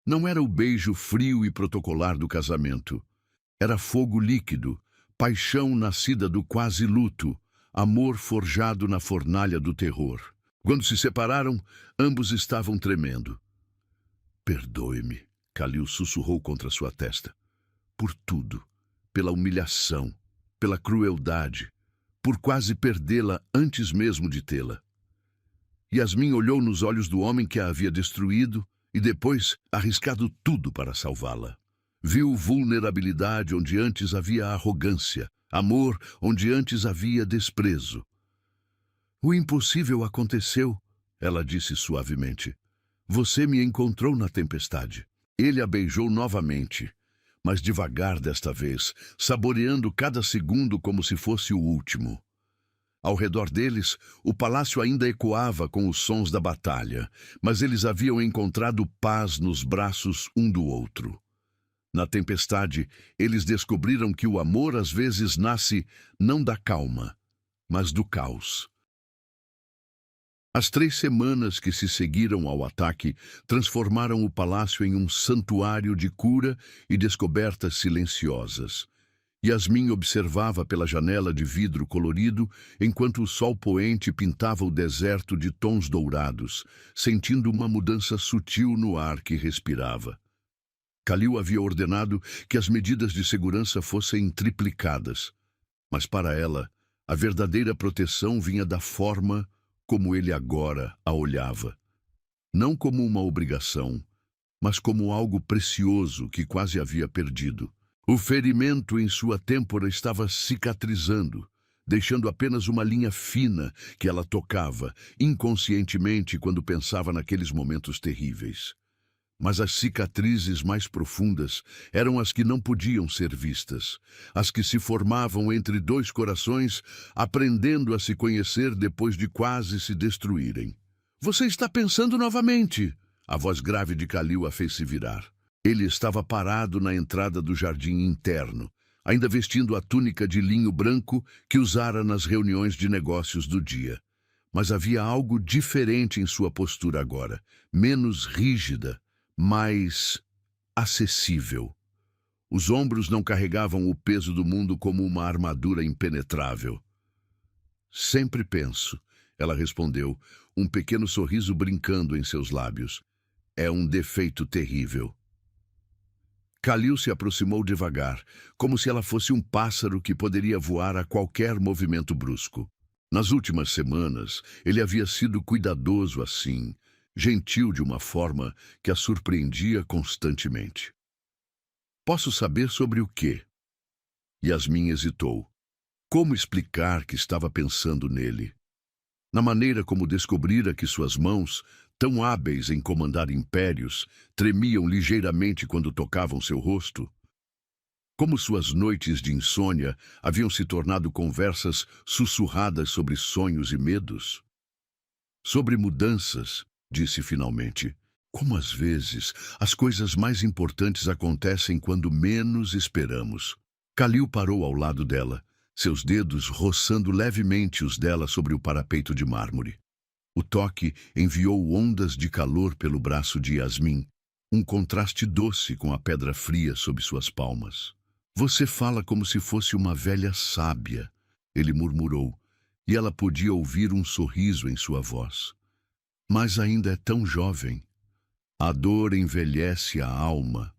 Não era o beijo frio e protocolar do casamento. Era fogo líquido, paixão nascida do quase luto, amor forjado na fornalha do terror. Quando se separaram, ambos estavam tremendo. Perdoe-me, Khalil sussurrou contra sua testa. Por tudo, pela humilhação, pela crueldade, por quase perdê-la antes mesmo de tê-la. Yasmin olhou nos olhos do homem que a havia destruído e depois arriscado tudo para salvá-la. Viu vulnerabilidade onde antes havia arrogância, amor onde antes havia desprezo. O impossível aconteceu, ela disse suavemente. Você me encontrou na tempestade. Ele a beijou novamente, mas devagar desta vez, saboreando cada segundo como se fosse o último. Ao redor deles, o palácio ainda ecoava com os sons da batalha, mas eles haviam encontrado paz nos braços um do outro. Na tempestade, eles descobriram que o amor às vezes nasce não da calma, mas do caos. As 3 semanas que se seguiram ao ataque transformaram o palácio em um santuário de cura e descobertas silenciosas. Yasmin observava pela janela de vidro colorido enquanto o sol poente pintava o deserto de tons dourados, sentindo uma mudança sutil no ar que respirava. Khalil havia ordenado que as medidas de segurança fossem triplicadas, mas para ela, a verdadeira proteção vinha da forma como ele agora a olhava. Não como uma obrigação, mas como algo precioso que quase havia perdido. O ferimento em sua têmpora estava cicatrizando, deixando apenas uma linha fina que ela tocava, inconscientemente quando pensava naqueles momentos terríveis. Mas as cicatrizes mais profundas eram as que não podiam ser vistas, as que se formavam entre 2 corações, aprendendo a se conhecer depois de quase se destruírem. Você está pensando novamente, a voz grave de Khalil a fez se virar. Ele estava parado na entrada do jardim interno, ainda vestindo a túnica de linho branco que usara nas reuniões de negócios do dia. Mas havia algo diferente em sua postura agora, menos rígida, mais acessível. Os ombros não carregavam o peso do mundo como uma armadura impenetrável. Sempre penso, ela respondeu, um pequeno sorriso brincando em seus lábios. É um defeito terrível. Khalil se aproximou devagar, como se ela fosse um pássaro que poderia voar a qualquer movimento brusco. Nas últimas semanas, ele havia sido cuidadoso assim, gentil de uma forma que a surpreendia constantemente. Posso saber sobre o quê? Yasmin hesitou. Como explicar que estava pensando nele? Na maneira como descobrira que suas mãos, tão hábeis em comandar impérios, tremiam ligeiramente quando tocavam seu rosto? Como suas noites de insônia haviam se tornado conversas sussurradas sobre sonhos e medos? Sobre mudanças, disse finalmente. Como às vezes as coisas mais importantes acontecem quando menos esperamos. Khalil parou ao lado dela, seus dedos roçando levemente os dela sobre o parapeito de mármore. O toque enviou ondas de calor pelo braço de Yasmin, um contraste doce com a pedra fria sob suas palmas. Você fala como se fosse uma velha sábia, ele murmurou, e ela podia ouvir um sorriso em sua voz. Mas ainda é tão jovem. A dor envelhece a alma.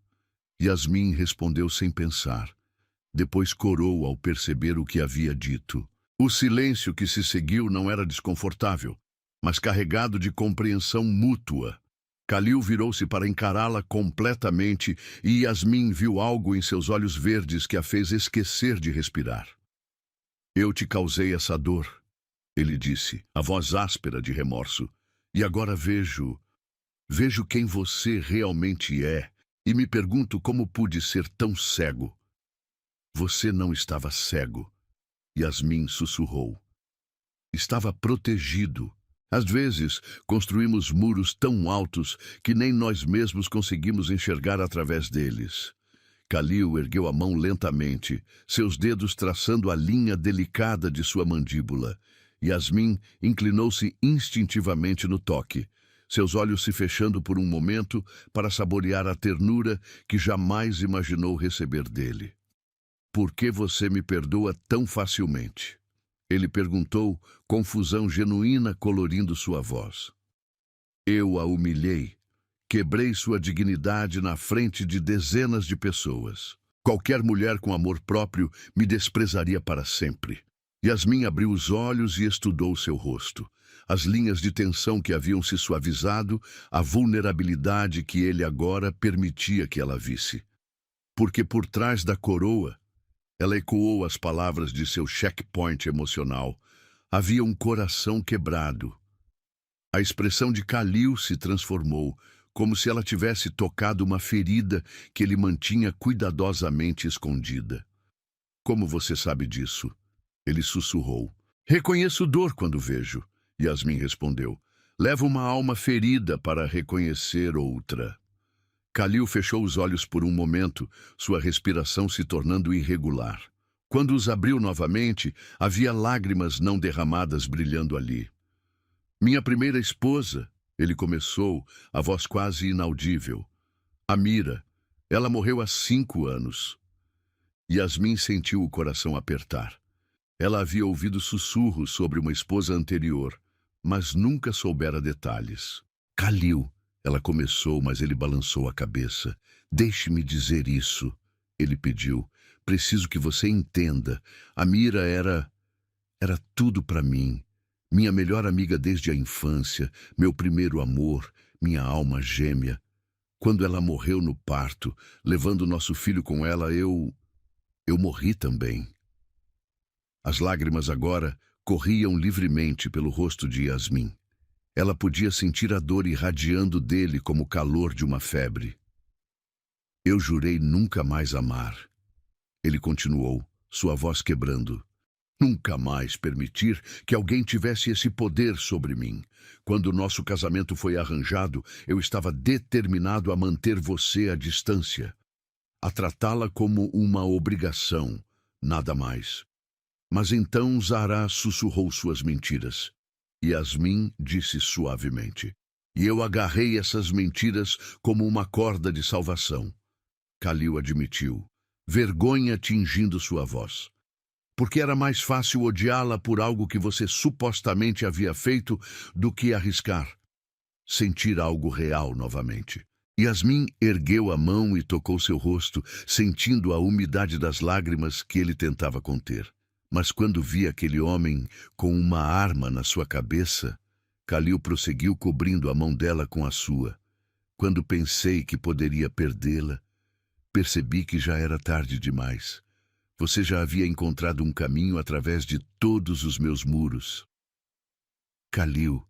Yasmin respondeu sem pensar. Depois corou ao perceber o que havia dito. O silêncio que se seguiu não era desconfortável, mas carregado de compreensão mútua. Khalil virou-se para encará-la completamente e Yasmin viu algo em seus olhos verdes que a fez esquecer de respirar. Eu te causei essa dor, ele disse, a voz áspera de remorso. E agora vejo quem você realmente é e me pergunto como pude ser tão cego. Você não estava cego, Yasmin sussurrou. Estava protegido. Às vezes, construímos muros tão altos que nem nós mesmos conseguimos enxergar através deles. Khalil ergueu a mão lentamente, seus dedos traçando a linha delicada de sua mandíbula. Yasmin inclinou-se instintivamente no toque, seus olhos se fechando por um momento para saborear a ternura que jamais imaginou receber dele. Por que você me perdoa tão facilmente? Ele perguntou, confusão genuína colorindo sua voz. Eu a humilhei. Quebrei sua dignidade na frente de dezenas de pessoas. Qualquer mulher com amor próprio me desprezaria para sempre. Yasmin abriu os olhos e estudou seu rosto. As linhas de tensão que haviam se suavizado, a vulnerabilidade que ele agora permitia que ela visse. Porque por trás da coroa, ela ecoou as palavras de seu checkpoint emocional. Havia um coração quebrado. A expressão de Khalil se transformou, como se ela tivesse tocado uma ferida que ele mantinha cuidadosamente escondida. Como você sabe disso? Ele sussurrou. Reconheço dor quando vejo, Yasmin respondeu. Levo uma alma ferida para reconhecer outra. Khalil fechou os olhos por um momento, sua respiração se tornando irregular. Quando os abriu novamente, havia lágrimas não derramadas brilhando ali. Minha primeira esposa, ele começou, a voz quase inaudível. Amira, ela morreu há 5 anos. Yasmin sentiu o coração apertar. Ela havia ouvido sussurros sobre uma esposa anterior, mas nunca soubera detalhes. Khalil, ela começou, mas ele balançou a cabeça. Deixe-me dizer isso, ele pediu. Preciso que você entenda. Amira era tudo para mim. Minha melhor amiga desde a infância, meu primeiro amor, minha alma gêmea. Quando ela morreu no parto, levando nosso filho com ela, eu morri também. As lágrimas agora corriam livremente pelo rosto de Yasmin. Ela podia sentir a dor irradiando dele como o calor de uma febre. Eu jurei nunca mais amar. Ele continuou, sua voz quebrando. Nunca mais permitir que alguém tivesse esse poder sobre mim. Quando nosso casamento foi arranjado, eu estava determinado a manter você à distância. A tratá-la como uma obrigação, nada mais. Mas então Zahra sussurrou suas mentiras. Yasmin disse suavemente. E eu agarrei essas mentiras como uma corda de salvação. Khalil admitiu, vergonha tingindo sua voz. Porque era mais fácil odiá-la por algo que você supostamente havia feito do que arriscar. Sentir algo real novamente. Yasmin ergueu a mão e tocou seu rosto, sentindo a umidade das lágrimas que ele tentava conter. Mas quando vi aquele homem com uma arma na sua cabeça, Khalil prosseguiu cobrindo a mão dela com a sua. Quando pensei que poderia perdê-la, percebi que já era tarde demais. Você já havia encontrado um caminho através de todos os meus muros. Khalil,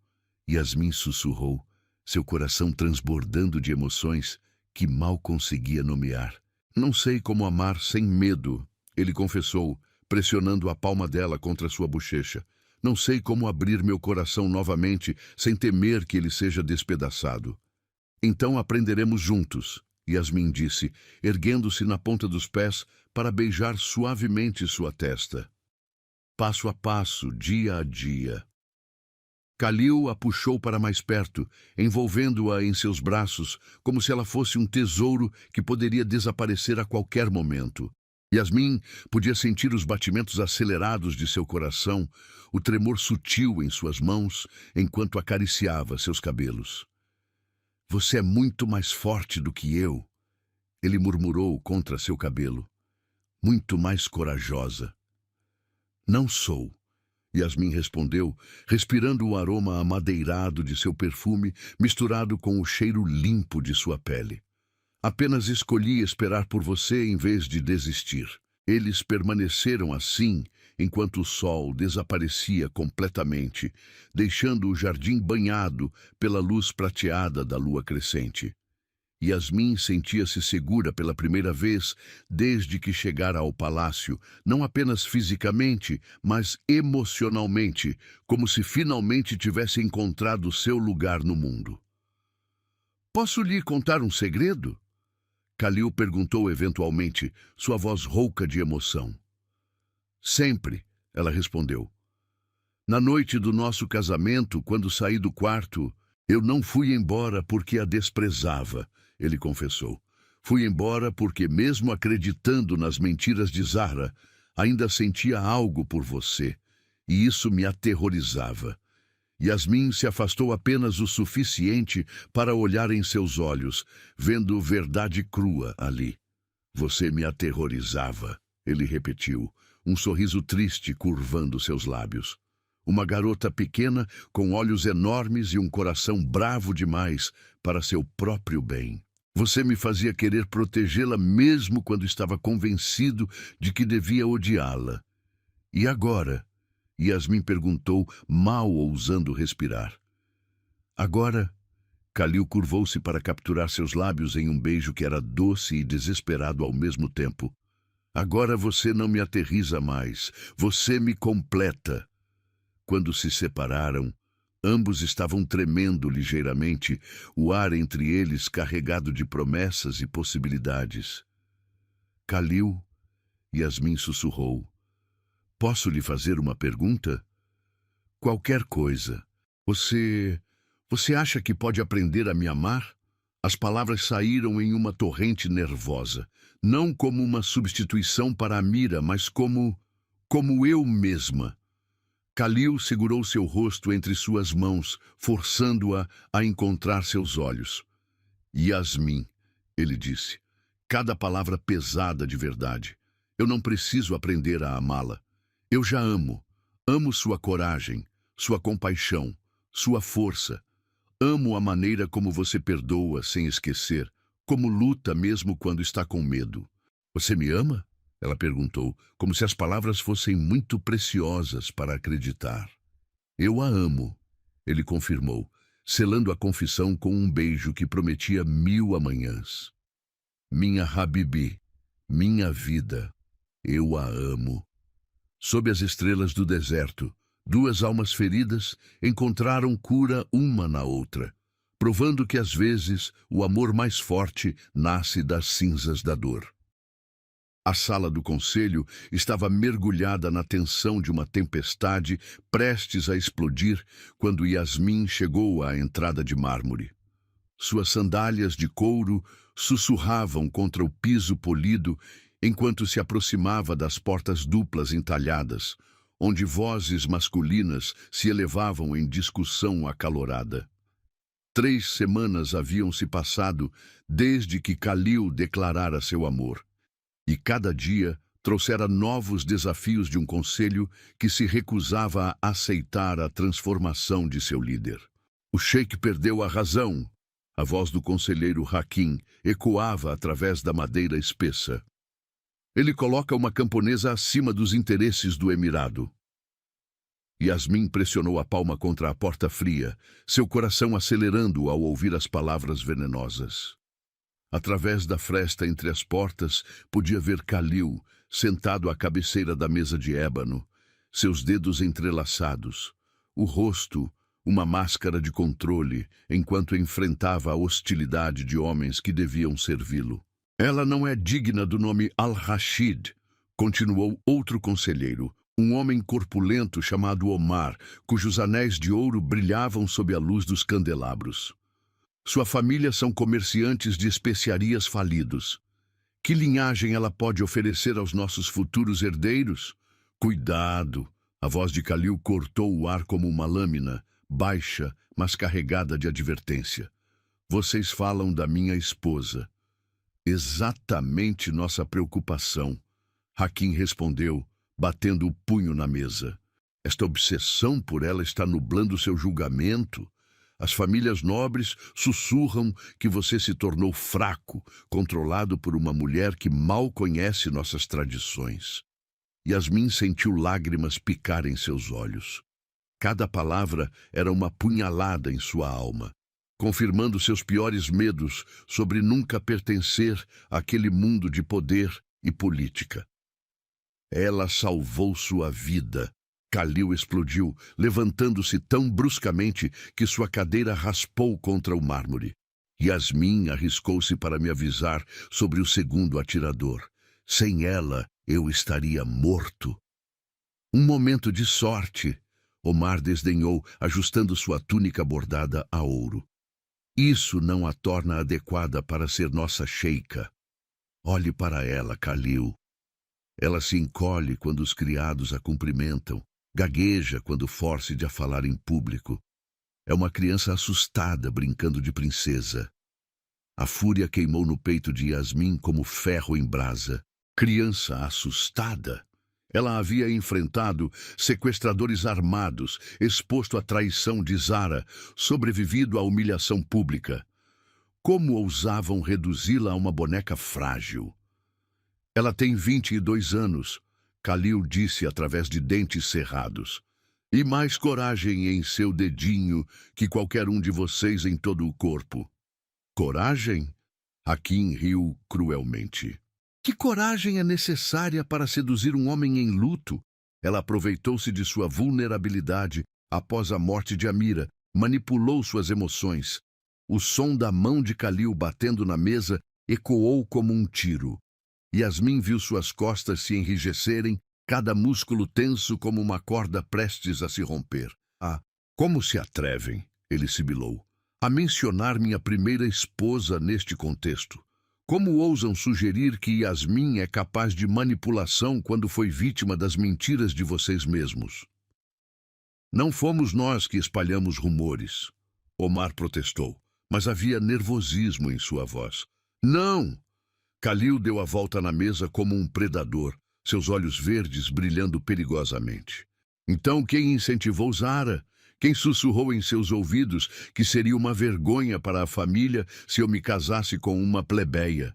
Yasmin sussurrou, seu coração transbordando de emoções que mal conseguia nomear. Não sei como amar sem medo, ele confessou, pressionando a palma dela contra sua bochecha. Não sei como abrir meu coração novamente sem temer que ele seja despedaçado. Então aprenderemos juntos, Yasmin disse, erguendo-se na ponta dos pés para beijar suavemente sua testa. Passo a passo, dia a dia. Khalil a puxou para mais perto, envolvendo-a em seus braços, como se ela fosse um tesouro que poderia desaparecer a qualquer momento. Yasmin podia sentir os batimentos acelerados de seu coração, o tremor sutil em suas mãos, enquanto acariciava seus cabelos. "Você é muito mais forte do que eu", ele murmurou contra seu cabelo. "Muito mais corajosa." "Não sou", Yasmin respondeu, respirando o aroma amadeirado de seu perfume misturado com o cheiro limpo de sua pele. "Apenas escolhi esperar por você em vez de desistir." Eles permaneceram assim enquanto o sol desaparecia completamente, deixando o jardim banhado pela luz prateada da lua crescente. Yasmin sentia-se segura pela primeira vez desde que chegara ao palácio, não apenas fisicamente, mas emocionalmente, como se finalmente tivesse encontrado seu lugar no mundo. "Posso lhe contar um segredo?" Khalil perguntou eventualmente, sua voz rouca de emoção. "Sempre", ela respondeu. "Na noite do nosso casamento, quando saí do quarto, eu não fui embora porque a desprezava", ele confessou. "Fui embora porque, mesmo acreditando nas mentiras de Zahra, ainda sentia algo por você, e isso me aterrorizava." Yasmin se afastou apenas o suficiente para olhar em seus olhos, vendo verdade crua ali. "Você me aterrorizava", ele repetiu, um sorriso triste curvando seus lábios. Uma garota pequena, com olhos enormes e um coração bravo demais para seu próprio bem. "Você me fazia querer protegê-la mesmo quando estava convencido de que devia odiá-la. E agora?" Yasmin perguntou, mal ousando respirar. "Agora?" Khalil curvou-se para capturar seus lábios em um beijo que era doce e desesperado ao mesmo tempo. "Agora você não me aterriza mais. Você me completa." Quando se separaram, ambos estavam tremendo ligeiramente, o ar entre eles carregado de promessas e possibilidades. "Khalil", Yasmin sussurrou, "posso lhe fazer uma pergunta?" "Qualquer coisa. Você acha que pode aprender a me amar?" As palavras saíram em uma torrente nervosa, não como uma substituição para a Mira, mas como eu mesma. Khalil segurou seu rosto entre suas mãos, forçando-a a encontrar seus olhos. "Yasmin", ele disse, cada palavra pesada de verdade. "Eu não preciso aprender a amá-la. Eu já amo. Amo sua coragem, sua compaixão, sua força. Amo a maneira como você perdoa sem esquecer, como luta mesmo quando está com medo." "Você me ama?" ela perguntou, como se as palavras fossem muito preciosas para acreditar. "Eu a amo", ele confirmou, selando a confissão com um beijo que prometia 1000 amanhãs. "Minha Habibi, minha vida, eu a amo." Sob as estrelas do deserto, duas almas feridas encontraram cura uma na outra, provando que às vezes o amor mais forte nasce das cinzas da dor. A sala do conselho estava mergulhada na tensão de uma tempestade prestes a explodir quando Yasmin chegou à entrada de mármore. Suas sandálias de couro sussurravam contra o piso polido enquanto se aproximava das portas duplas entalhadas, onde vozes masculinas se elevavam em discussão acalorada. 3 semanas haviam se passado desde que Khalil declarara seu amor. E cada dia trouxera novos desafios de um conselho que se recusava a aceitar a transformação de seu líder. "O sheik perdeu a razão", a voz do conselheiro Hakim ecoava através da madeira espessa. "Ele coloca uma camponesa acima dos interesses do emirado." Yasmin pressionou a palma contra a porta fria, seu coração acelerando ao ouvir as palavras venenosas. Através da fresta entre as portas, podia ver Khalil, sentado à cabeceira da mesa de ébano, seus dedos entrelaçados, o rosto, uma máscara de controle, enquanto enfrentava a hostilidade de homens que deviam servi-lo. "Ela não é digna do nome Al-Rashid", continuou outro conselheiro, um homem corpulento chamado Omar, cujos anéis de ouro brilhavam sob a luz dos candelabros. Sua família são comerciantes de especiarias falidos. Que linhagem ela pode oferecer aos nossos futuros herdeiros? Cuidado! A voz de Khalil cortou o ar como uma lâmina, baixa, mas carregada de advertência. Vocês falam da minha esposa. Exatamente nossa preocupação. Hakim respondeu, batendo o punho na mesa. Esta obsessão por ela está nublando seu julgamento. As famílias nobres sussurram que você se tornou fraco, controlado por uma mulher que mal conhece nossas tradições. Yasmin sentiu lágrimas picar em seus olhos. Cada palavra era uma punhalada em sua alma, confirmando seus piores medos sobre nunca pertencer àquele mundo de poder e política. Ela salvou sua vida. Khalil explodiu, levantando-se tão bruscamente que sua cadeira raspou contra o mármore. Yasmin arriscou-se para me avisar sobre o segundo atirador. Sem ela, eu estaria morto. Um momento de sorte, Omar desdenhou, ajustando sua túnica bordada a ouro. Isso não a torna adequada para ser nossa sheika. Olhe para ela, Khalil. Ela se encolhe quando os criados a cumprimentam, gagueja quando force-de a falar em público. É uma criança assustada brincando de princesa. A fúria queimou no peito de Yasmin como ferro em brasa. Criança assustada? Ela havia enfrentado sequestradores armados, exposto à traição de Zara, sobrevivido à humilhação pública. Como ousavam reduzi-la a uma boneca frágil? Ela tem 22 anos, Khalil disse através de dentes cerrados. E mais coragem em seu dedinho que qualquer um de vocês em todo o corpo. Coragem? Hakim riu cruelmente. Que coragem é necessária para seduzir um homem em luto? Ela aproveitou-se de sua vulnerabilidade após a morte de Amira, manipulou suas emoções. O som da mão de Khalil batendo na mesa ecoou como um tiro. Yasmin viu suas costas se enrijecerem, cada músculo tenso como uma corda prestes a se romper. Ah, como se atrevem, ele sibilou, a mencionar minha primeira esposa neste contexto. Como ousam sugerir que Yasmin é capaz de manipulação quando foi vítima das mentiras de vocês mesmos? Não fomos nós que espalhamos rumores. Omar protestou, mas havia nervosismo em sua voz. Não! Khalil deu a volta na mesa como um predador, seus olhos verdes brilhando perigosamente. Então quem incentivou Zara? Quem sussurrou em seus ouvidos que seria uma vergonha para a família se eu me casasse com uma plebeia?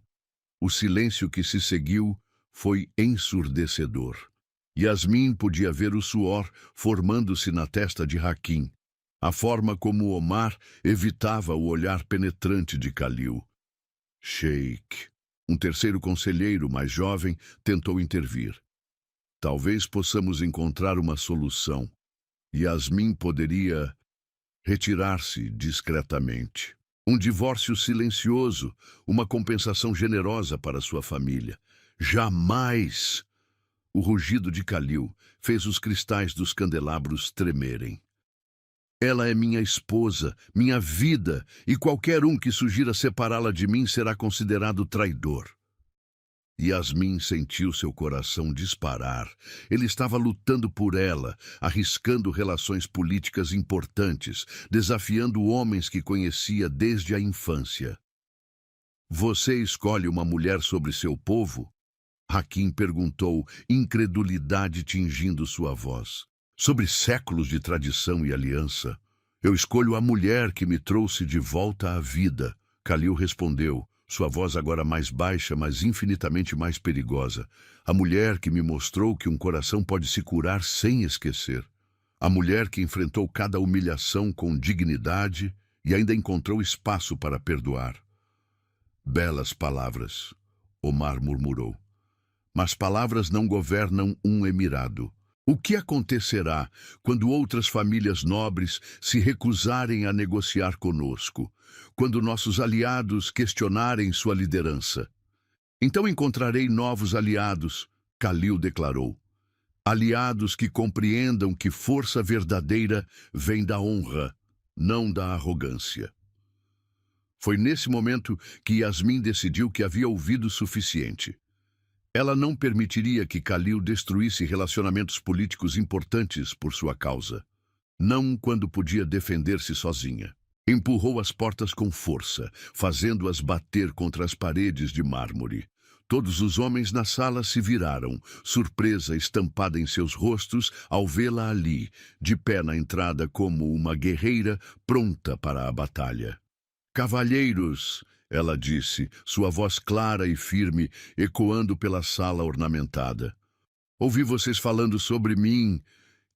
O silêncio que se seguiu foi ensurdecedor. Yasmin podia ver o suor formando-se na testa de Hakim, a forma como Omar evitava o olhar penetrante de Khalil. Sheik, um terceiro conselheiro mais jovem, tentou intervir. Talvez possamos encontrar uma solução. Yasmin poderia retirar-se discretamente. Um divórcio silencioso, uma compensação generosa para sua família. Jamais! O rugido de Khalil fez os cristais dos candelabros tremerem. Ela é minha esposa, minha vida, e qualquer um que sugira separá-la de mim será considerado traidor. Yasmin sentiu seu coração disparar. Ele estava lutando por ela, arriscando relações políticas importantes, desafiando homens que conhecia desde a infância. Você escolhe uma mulher sobre seu povo? Hakim perguntou, incredulidade tingindo sua voz. Sobre séculos de tradição e aliança. Eu escolho a mulher que me trouxe de volta à vida. Khalil respondeu, sua voz agora mais baixa, mas infinitamente mais perigosa. A mulher que me mostrou que um coração pode se curar sem esquecer. A mulher que enfrentou cada humilhação com dignidade e ainda encontrou espaço para perdoar. Belas palavras, Omar murmurou. Mas palavras não governam um emirado. O que acontecerá quando outras famílias nobres se recusarem a negociar conosco? Quando nossos aliados questionarem sua liderança? Então encontrarei novos aliados, Khalil declarou. Aliados que compreendam que força verdadeira vem da honra, não da arrogância. Foi nesse momento que Yasmin decidiu que havia ouvido o suficiente. Ela não permitiria que Khalil destruísse relacionamentos políticos importantes por sua causa. Não quando podia defender-se sozinha. Empurrou as portas com força, fazendo-as bater contra as paredes de mármore. Todos os homens na sala se viraram, surpresa estampada em seus rostos ao vê-la ali, de pé na entrada como uma guerreira pronta para a batalha. "Cavalheiros", ela disse, sua voz clara e firme, ecoando pela sala ornamentada. "Ouvi vocês falando sobre mim.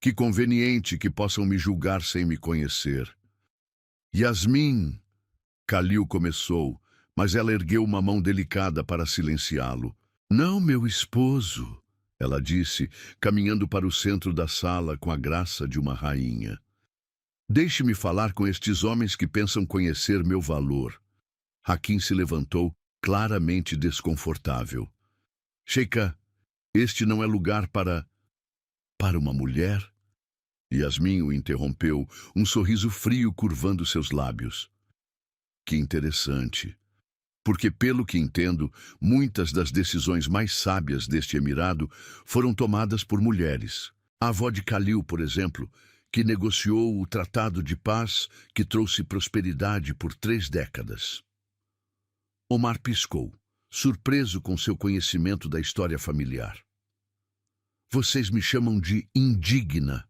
Que conveniente que possam me julgar sem me conhecer." "Yasmin", Khalil começou, mas ela ergueu uma mão delicada para silenciá-lo. "Não, meu esposo", ela disse, caminhando para o centro da sala com a graça de uma rainha. "Deixe-me falar com estes homens que pensam conhecer meu valor." Hakim se levantou, claramente desconfortável. "Sheikha, este não é lugar para uma mulher?" Yasmin o interrompeu, um sorriso frio curvando seus lábios. "Que interessante. Porque, pelo que entendo, muitas das decisões mais sábias deste emirado foram tomadas por mulheres. A avó de Khalil, por exemplo, que negociou o tratado de paz que trouxe prosperidade por 3 décadas. Omar piscou, surpreso com seu conhecimento da história familiar. "Vocês me chamam de indigna."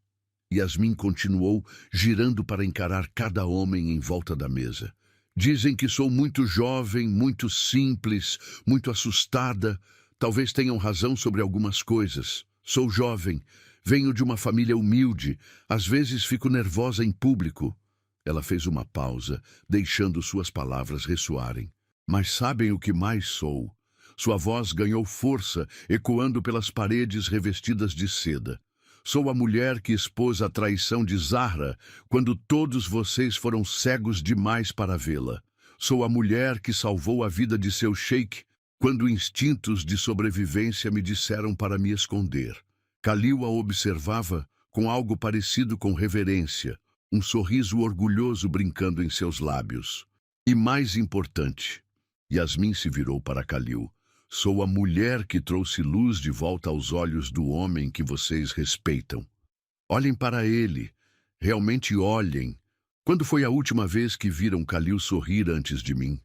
Yasmin continuou, girando para encarar cada homem em volta da mesa. "Dizem que sou muito jovem, muito simples, muito assustada. Talvez tenham razão sobre algumas coisas. Sou jovem, venho de uma família humilde, às vezes fico nervosa em público." Ela fez uma pausa, deixando suas palavras ressoarem. "Mas sabem o que mais sou?" Sua voz ganhou força, ecoando pelas paredes revestidas de seda. "Sou a mulher que expôs a traição de Zahra quando todos vocês foram cegos demais para vê-la. Sou a mulher que salvou a vida de seu sheik quando instintos de sobrevivência me disseram para me esconder." Khalil a observava com algo parecido com reverência, um sorriso orgulhoso brincando em seus lábios. "E mais importante", Yasmin se virou para Khalil, "sou a mulher que trouxe luz de volta aos olhos do homem que vocês respeitam. Olhem para ele, realmente olhem. Quando foi a última vez que viram Khalil sorrir antes de mim?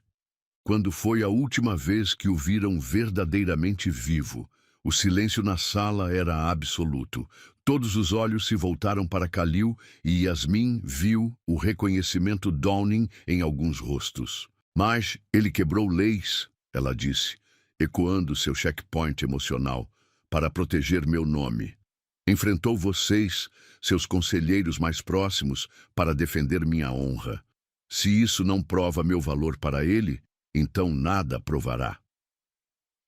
Quando foi a última vez que o viram verdadeiramente vivo?" O silêncio na sala era absoluto. Todos os olhos se voltaram para Khalil e Yasmin viu o reconhecimento Downing em alguns rostos. "Mas ele quebrou leis", ela disse, ecoando seu checkpoint emocional, "para proteger meu nome. Enfrentou vocês, seus conselheiros mais próximos, para defender minha honra. Se isso não prova meu valor para ele, então nada provará."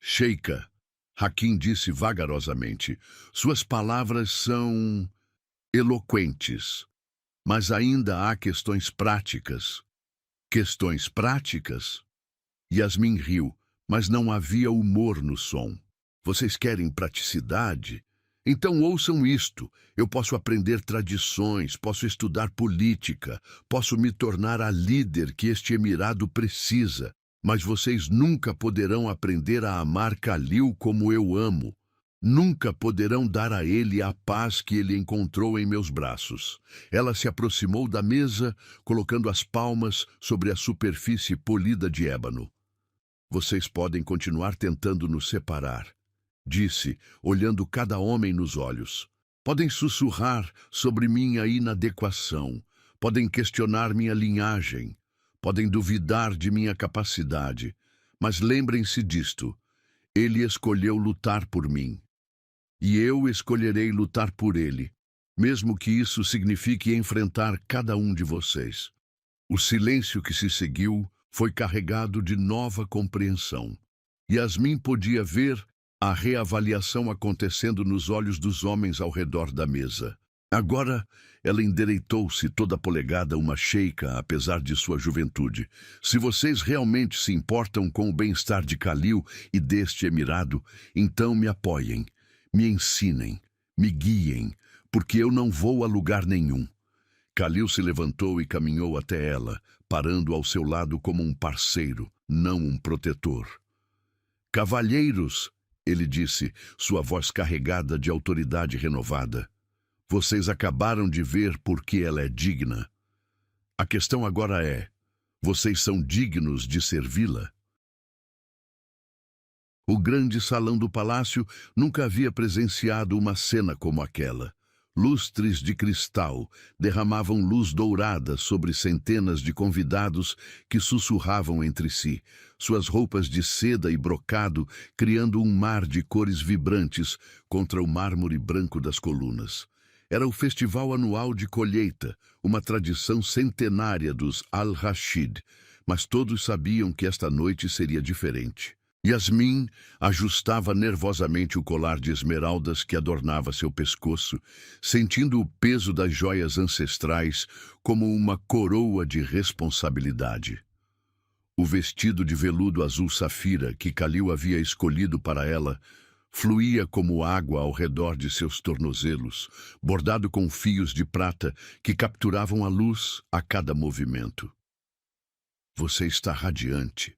"Sheikha", Hakim disse vagarosamente, "suas palavras são eloquentes, mas ainda há questões práticas." "Questões práticas?" Yasmin riu, mas não havia humor no som. "Vocês querem praticidade? Então ouçam isto. Eu posso aprender tradições, posso estudar política, posso me tornar a líder que este emirado precisa, mas vocês nunca poderão aprender a amar Khalil como eu amo. Nunca poderão dar a ele a paz que ele encontrou em meus braços." Ela se aproximou da mesa, colocando as palmas sobre a superfície polida de ébano. "Vocês podem continuar tentando nos separar", disse, olhando cada homem nos olhos. "Podem sussurrar sobre minha inadequação, podem questionar minha linhagem, podem duvidar de minha capacidade, mas lembrem-se disto: ele escolheu lutar por mim. E eu escolherei lutar por ele, mesmo que isso signifique enfrentar cada um de vocês." O silêncio que se seguiu foi carregado de nova compreensão. Yasmin podia ver a reavaliação acontecendo nos olhos dos homens ao redor da mesa. Agora, ela endireitou-se toda polegada uma sheikha, apesar de sua juventude. "Se vocês realmente se importam com o bem-estar de Khalil e deste emirado, então me apoiem, me ensinem, Me guiem, porque eu não vou a lugar nenhum. Khalil se levantou e caminhou até ela, parando ao seu lado como um parceiro, não um protetor. Cavalheiros, ele disse, sua voz carregada de autoridade renovada. Vocês acabaram de ver por que ela é digna. A questão agora é, vocês são dignos de servi-la? O grande salão do palácio nunca havia presenciado uma cena como aquela. Lustres de cristal derramavam luz dourada sobre centenas de convidados que sussurravam entre si, suas roupas de seda e brocado criando um mar de cores vibrantes contra o mármore branco das colunas. Era o festival anual de colheita, uma tradição centenária dos Al-Rashid, mas todos sabiam que esta noite seria diferente. Yasmin ajustava nervosamente o colar de esmeraldas que adornava seu pescoço, sentindo o peso das joias ancestrais como uma coroa de responsabilidade. O vestido de veludo azul safira que Khalil havia escolhido para ela fluía como água ao redor de seus tornozelos, bordado com fios de prata que capturavam a luz a cada movimento. Você está radiante.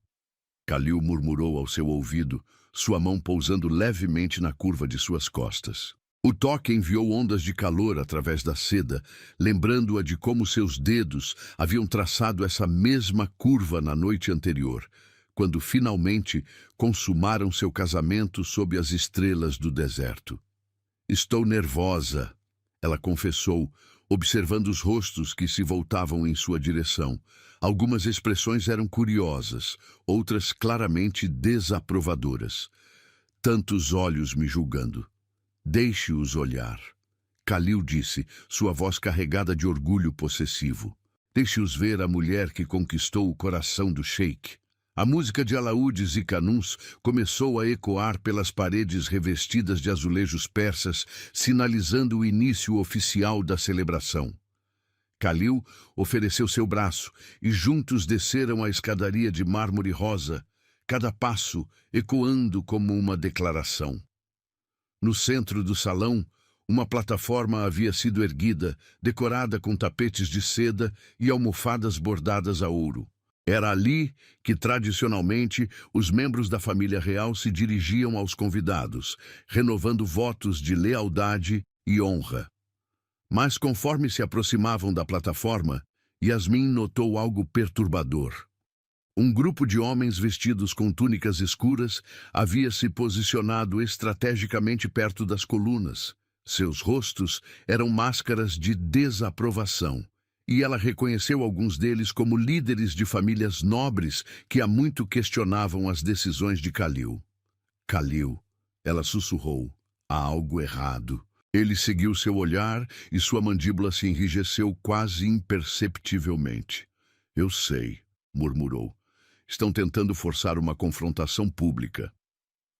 Khalil murmurou ao seu ouvido, sua mão pousando levemente na curva de suas costas. O toque enviou ondas de calor através da seda, lembrando-a de como seus dedos haviam traçado essa mesma curva na noite anterior, quando finalmente consumaram seu casamento sob as estrelas do deserto. Estou nervosa, ela confessou, observando os rostos que se voltavam em sua direção. Algumas expressões eram curiosas, outras claramente desaprovadoras. Tantos olhos me julgando. Deixe-os olhar. Khalil disse, sua voz carregada de orgulho possessivo. Deixe-os ver a mulher que conquistou o coração do sheik. A música de alaúdes e canuns começou a ecoar pelas paredes revestidas de azulejos persas, sinalizando o início oficial da celebração. Khalil ofereceu seu braço e juntos desceram a escadaria de mármore rosa, cada passo ecoando como uma declaração. No centro do salão, uma plataforma havia sido erguida, decorada com tapetes de seda e almofadas bordadas a ouro. Era ali que, tradicionalmente, os membros da família real se dirigiam aos convidados, renovando votos de lealdade e honra. Mas conforme se aproximavam da plataforma, Yasmin notou algo perturbador. Um grupo de homens vestidos com túnicas escuras havia se posicionado estrategicamente perto das colunas. Seus rostos eram máscaras de desaprovação, e ela reconheceu alguns deles como líderes de famílias nobres que há muito questionavam as decisões de Khalil. Khalil, ela sussurrou, há algo errado. Ele seguiu seu olhar e sua mandíbula se enrijeceu quase imperceptivelmente. Eu sei, murmurou. Estão tentando forçar uma confrontação pública.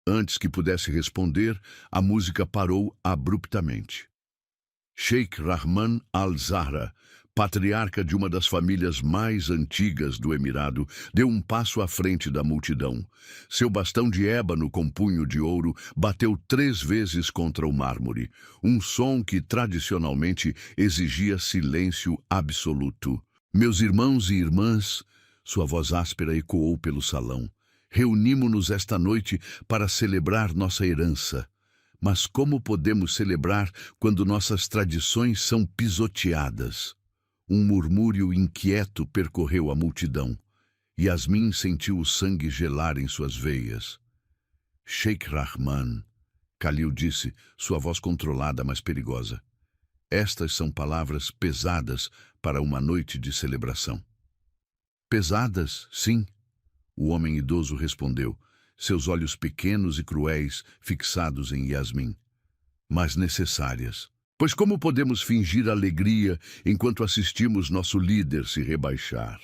Antes que pudesse responder, a música parou abruptamente. Sheikh Rahman al-Zahra, patriarca de uma das famílias mais antigas do Emirado, deu um passo à frente da multidão. Seu bastão de ébano com punho de ouro bateu 3 vezes contra o mármore, um som que tradicionalmente exigia silêncio absoluto. Meus irmãos e irmãs, sua voz áspera ecoou pelo salão, reunimo-nos esta noite para celebrar nossa herança. Mas como podemos celebrar quando nossas tradições são pisoteadas? Um murmúrio inquieto percorreu a multidão. Yasmin sentiu o sangue gelar em suas veias. Sheikh Rahman, Khalil disse, sua voz controlada, mas perigosa. Estas são palavras pesadas para uma noite de celebração. Pesadas, sim, o homem idoso respondeu, seus olhos pequenos e cruéis fixados em Yasmin. Mas necessárias. Pois como podemos fingir alegria enquanto assistimos nosso líder se rebaixar?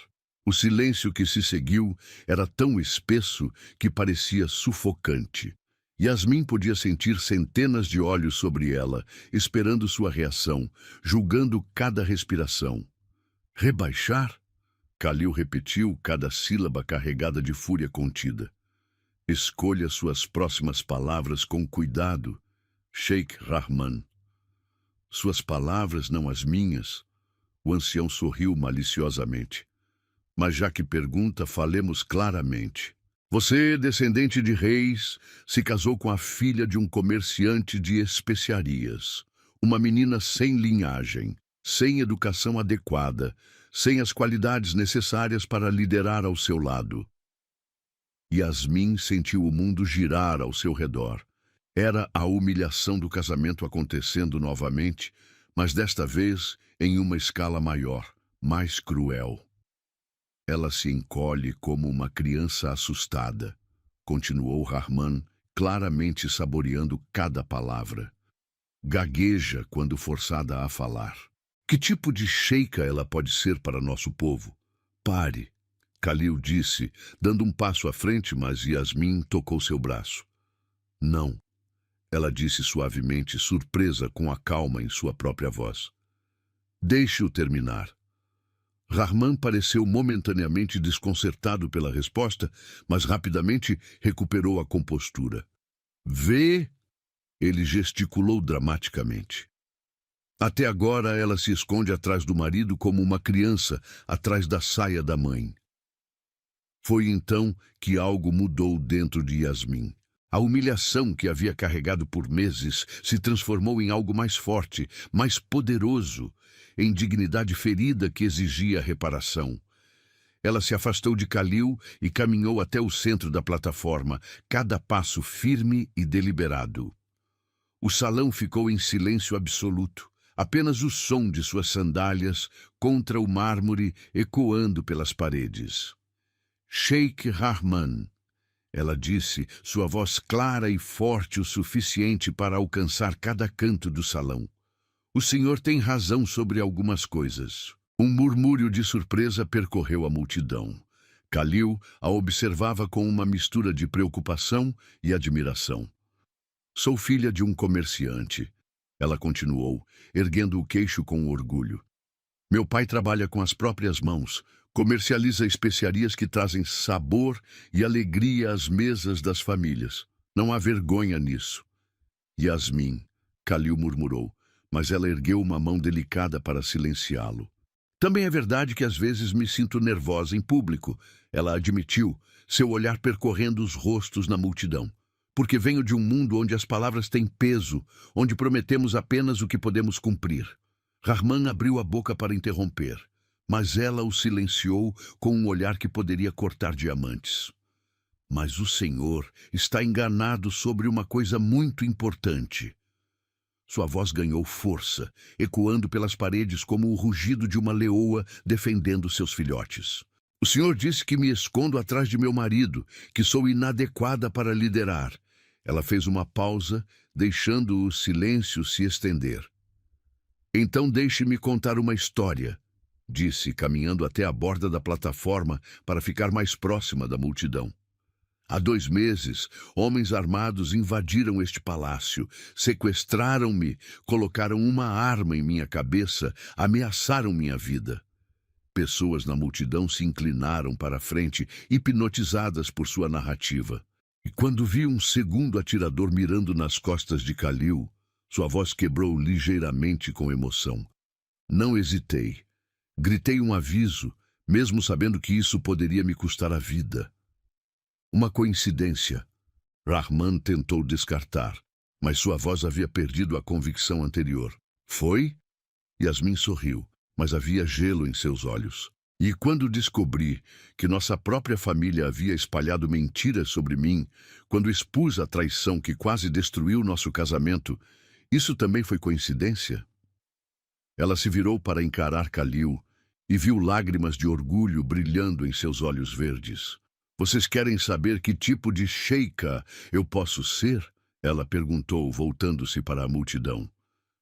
O silêncio que se seguiu era tão espesso que parecia sufocante. Yasmin podia sentir centenas de olhos sobre ela, esperando sua reação, julgando cada respiração. Rebaixar? Khalil repetiu cada sílaba carregada de fúria contida. Escolha suas próximas palavras com cuidado, Sheikh Rahman. Suas palavras, não as minhas. O ancião sorriu maliciosamente. Mas já que pergunta, falemos claramente. Você, descendente de reis, se casou com a filha de um comerciante de especiarias. Uma menina sem linhagem, sem educação adequada, sem as qualidades necessárias para liderar ao seu lado. Yasmin sentiu o mundo girar ao seu redor. Era a humilhação do casamento acontecendo novamente, mas desta vez em uma escala maior, mais cruel. Ela se encolhe como uma criança assustada, continuou Rahman, claramente saboreando cada palavra. Gagueja quando forçada a falar. Que tipo de sheika ela pode ser para nosso povo? Pare, Khalil disse, dando um passo à frente, mas Yasmin tocou seu braço. Não, ela disse suavemente, surpresa com a calma em sua própria voz. Deixe-o terminar. Rahman pareceu momentaneamente desconcertado pela resposta, mas rapidamente recuperou a compostura. Vê? Ele gesticulou dramaticamente. Até agora ela se esconde atrás do marido como uma criança atrás da saia da mãe. Foi então que algo mudou dentro de Yasmin. A humilhação que havia carregado por meses se transformou em algo mais forte, mais poderoso, em dignidade ferida que exigia reparação. Ela se afastou de Khalil e caminhou até o centro da plataforma, cada passo firme e deliberado. O salão ficou em silêncio absoluto, apenas o som de suas sandálias contra o mármore ecoando pelas paredes. Sheikh Rahman, ela disse, sua voz clara e forte o suficiente para alcançar cada canto do salão. O senhor tem razão sobre algumas coisas. Um murmúrio de surpresa percorreu a multidão. Khalil a observava com uma mistura de preocupação e admiração. Sou filha de um comerciante, ela continuou, erguendo o queixo com orgulho. Meu pai trabalha com as próprias mãos, comercializa especiarias que trazem sabor e alegria às mesas das famílias. Não há vergonha nisso. Yasmin, Khalil murmurou, mas ela ergueu uma mão delicada para silenciá-lo. Também é verdade que às vezes me sinto nervosa em público, ela admitiu, seu olhar percorrendo os rostos na multidão. Porque venho de um mundo onde as palavras têm peso, onde prometemos apenas o que podemos cumprir. Rahman abriu a boca para interromper, mas ela o silenciou com um olhar que poderia cortar diamantes. Mas o senhor está enganado sobre uma coisa muito importante. Sua voz ganhou força, ecoando pelas paredes como o rugido de uma leoa defendendo seus filhotes. O senhor disse que me escondo atrás de meu marido, que sou inadequada para liderar. Ela fez uma pausa, deixando o silêncio se estender. Então deixe-me contar uma história, disse, caminhando até a borda da plataforma para ficar mais próxima da multidão. Há 2 meses, homens armados invadiram este palácio, sequestraram-me, colocaram uma arma em minha cabeça, ameaçaram minha vida. Pessoas na multidão se inclinaram para a frente, hipnotizadas por sua narrativa. E quando vi um segundo atirador mirando nas costas de Khalil, sua voz quebrou ligeiramente com emoção. Não hesitei. Gritei um aviso, mesmo sabendo que isso poderia me custar a vida. Uma coincidência. Rahman tentou descartar, mas sua voz havia perdido a convicção anterior. Foi? Yasmin sorriu, mas havia gelo em seus olhos. E quando descobri que nossa própria família havia espalhado mentiras sobre mim, quando expus a traição que quase destruiu nosso casamento, isso também foi coincidência? Ela se virou para encarar Khalil e viu lágrimas de orgulho brilhando em seus olhos verdes. Vocês querem saber que tipo de sheika eu posso ser? Ela perguntou, voltando-se para a multidão.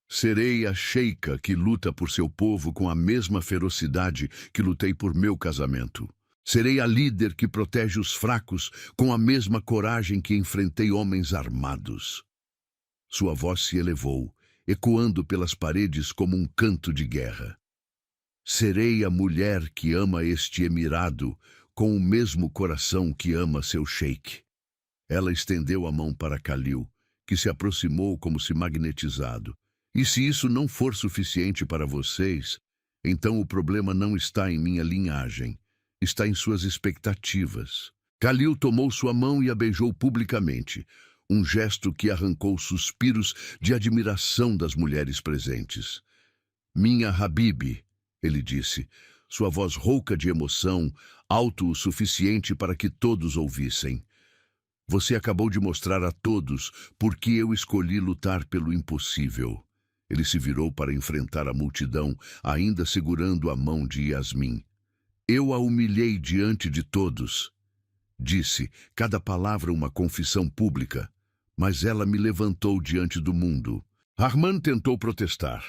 Serei a sheika que luta por seu povo com a mesma ferocidade que lutei por meu casamento. Serei a líder que protege os fracos com a mesma coragem que enfrentei homens armados. Sua voz se elevou, ecoando pelas paredes como um canto de guerra. Serei a mulher que ama este emirado com o mesmo coração que ama seu sheik. Ela estendeu a mão para Khalil, que se aproximou como se magnetizado. E se isso não for suficiente para vocês, então o problema não está em minha linhagem, está em suas expectativas. Khalil tomou sua mão e a beijou publicamente, um gesto que arrancou suspiros de admiração das mulheres presentes. Minha Habibi, ele disse, sua voz rouca de emoção, alto o suficiente para que todos ouvissem. Você acabou de mostrar a todos por que eu escolhi lutar pelo impossível. Ele se virou para enfrentar a multidão, ainda segurando a mão de Yasmin. Eu a humilhei diante de todos. Disse, cada palavra uma confissão pública, mas ela me levantou diante do mundo. Rahman tentou protestar,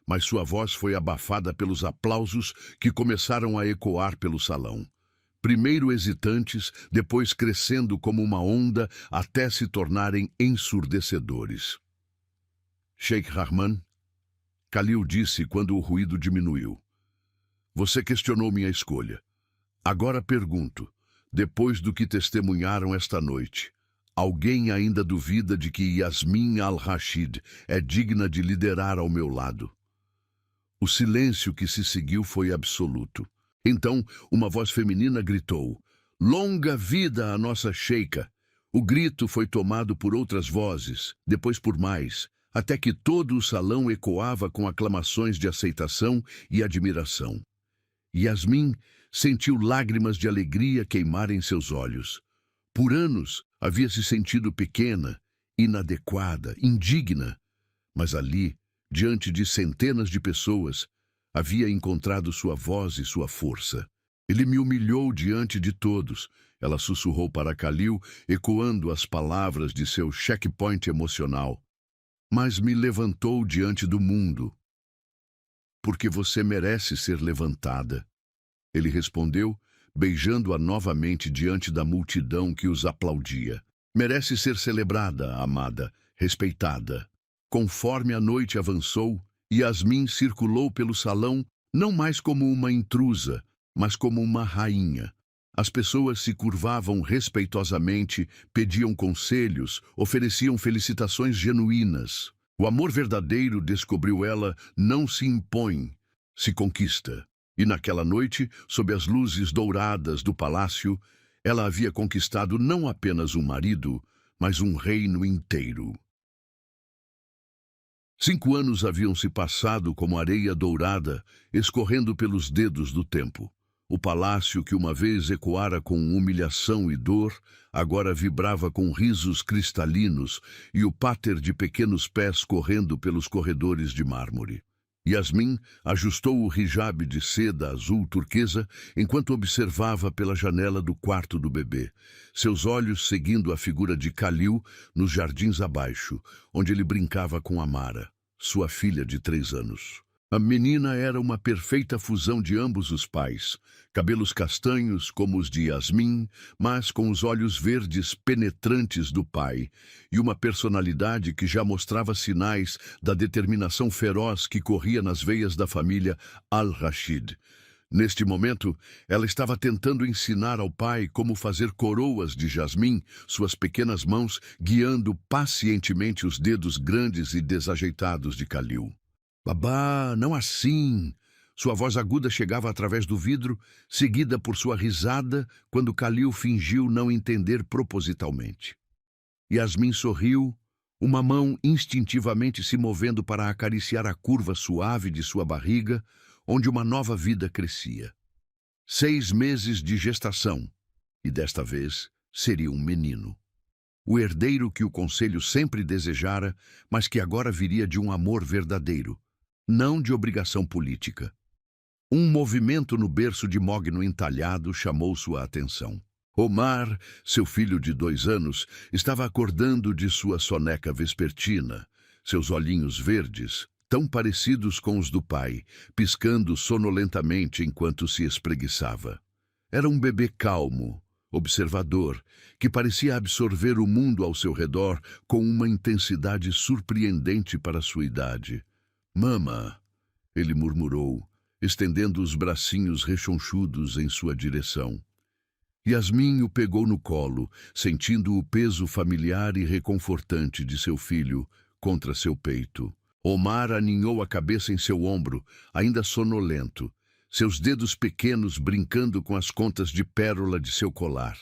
mas sua voz foi abafada pelos aplausos que começaram a ecoar pelo salão. Primeiro hesitantes, depois crescendo como uma onda até se tornarem ensurdecedores. Sheikh Rahman, Khalil disse quando o ruído diminuiu. Você questionou minha escolha. Agora pergunto, depois do que testemunharam esta noite, alguém ainda duvida de que Yasmin al-Rashid é digna de liderar ao meu lado? O silêncio que se seguiu foi absoluto. Então, uma voz feminina gritou, longa vida à nossa sheika. O grito foi tomado por outras vozes, depois por mais, até que todo o salão ecoava com aclamações de aceitação e admiração. Yasmin sentiu lágrimas de alegria queimar em seus olhos. Por anos, havia se sentido pequena, inadequada, indigna, mas ali, diante de centenas de pessoas, havia encontrado sua voz e sua força. Ele me humilhou diante de todos, ela sussurrou para Khalil, ecoando as palavras de seu checkpoint emocional. Mas me levantou diante do mundo. Porque você merece ser levantada. Ele respondeu, beijando-a novamente diante da multidão que os aplaudia. Merece ser celebrada, amada, respeitada. Conforme a noite avançou, Yasmin circulou pelo salão não mais como uma intrusa, mas como uma rainha. As pessoas se curvavam respeitosamente, pediam conselhos, ofereciam felicitações genuínas. O amor verdadeiro, descobriu ela, não se impõe, se conquista. E naquela noite, sob as luzes douradas do palácio, ela havia conquistado não apenas um marido, mas um reino inteiro. 5 anos haviam se passado como areia dourada, escorrendo pelos dedos do tempo. O palácio que uma vez ecoara com humilhação e dor, agora vibrava com risos cristalinos e o páter de pequenos pés correndo pelos corredores de mármore. Yasmin ajustou o hijab de seda azul turquesa enquanto observava pela janela do quarto do bebê, seus olhos seguindo a figura de Khalil nos jardins abaixo, onde ele brincava com Amara, sua filha de 3 anos. A menina era uma perfeita fusão de ambos os pais, cabelos castanhos como os de Yasmin, mas com os olhos verdes penetrantes do pai, e uma personalidade que já mostrava sinais da determinação feroz que corria nas veias da família al-Rashid. Neste momento, ela estava tentando ensinar ao pai como fazer coroas de jasmim, suas pequenas mãos guiando pacientemente os dedos grandes e desajeitados de Khalil. Babá, não assim! Sua voz aguda chegava através do vidro, seguida por sua risada, quando Khalil fingiu não entender propositalmente. Yasmin sorriu, uma mão instintivamente se movendo para acariciar a curva suave de sua barriga, onde uma nova vida crescia. 6 meses de gestação, e desta vez seria um menino. O herdeiro que o conselho sempre desejara, mas que agora viria de um amor verdadeiro, não de obrigação política. Um movimento no berço de mogno entalhado chamou sua atenção. Omar, seu filho de 2 anos, estava acordando de sua soneca vespertina, seus olhinhos verdes, tão parecidos com os do pai, piscando sonolentamente enquanto se espreguiçava. Era um bebê calmo, observador, que parecia absorver o mundo ao seu redor com uma intensidade surpreendente para sua idade. Mama, ele murmurou, estendendo os bracinhos rechonchudos em sua direção. Yasmin o pegou no colo, sentindo o peso familiar e reconfortante de seu filho contra seu peito. Omar aninhou a cabeça em seu ombro, ainda sonolento, seus dedos pequenos brincando com as contas de pérola de seu colar.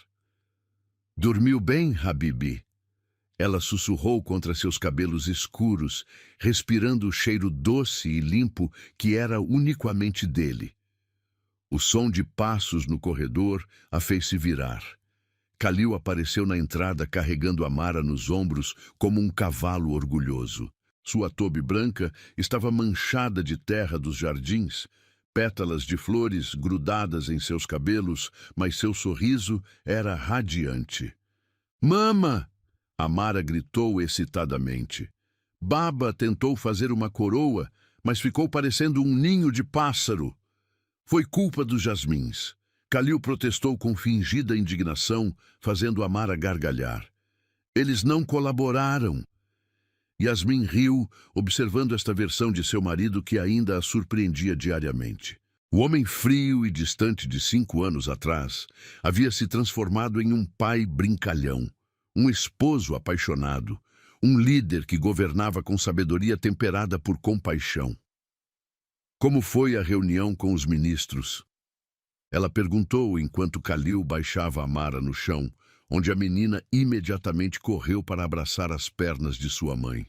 Dormiu bem, Habibi? Ela sussurrou contra seus cabelos escuros, respirando o cheiro doce e limpo que era unicamente dele. O som de passos no corredor a fez se virar. Khalil apareceu na entrada carregando Amara nos ombros como um cavalo orgulhoso. Sua toube branca estava manchada de terra dos jardins, pétalas de flores grudadas em seus cabelos, mas seu sorriso era radiante. "Mama!" Amara gritou excitadamente. Baba tentou fazer uma coroa, mas ficou parecendo um ninho de pássaro. Foi culpa dos jasmins. Khalil protestou com fingida indignação, fazendo Amara gargalhar. Eles não colaboraram. Yasmin riu, observando esta versão de seu marido que ainda a surpreendia diariamente. O homem frio e distante de 5 anos atrás havia se transformado em um pai brincalhão, um esposo apaixonado, um líder que governava com sabedoria temperada por compaixão. Como foi a reunião com os ministros? Ela perguntou enquanto Khalil baixava Amara no chão, onde a menina imediatamente correu para abraçar as pernas de sua mãe.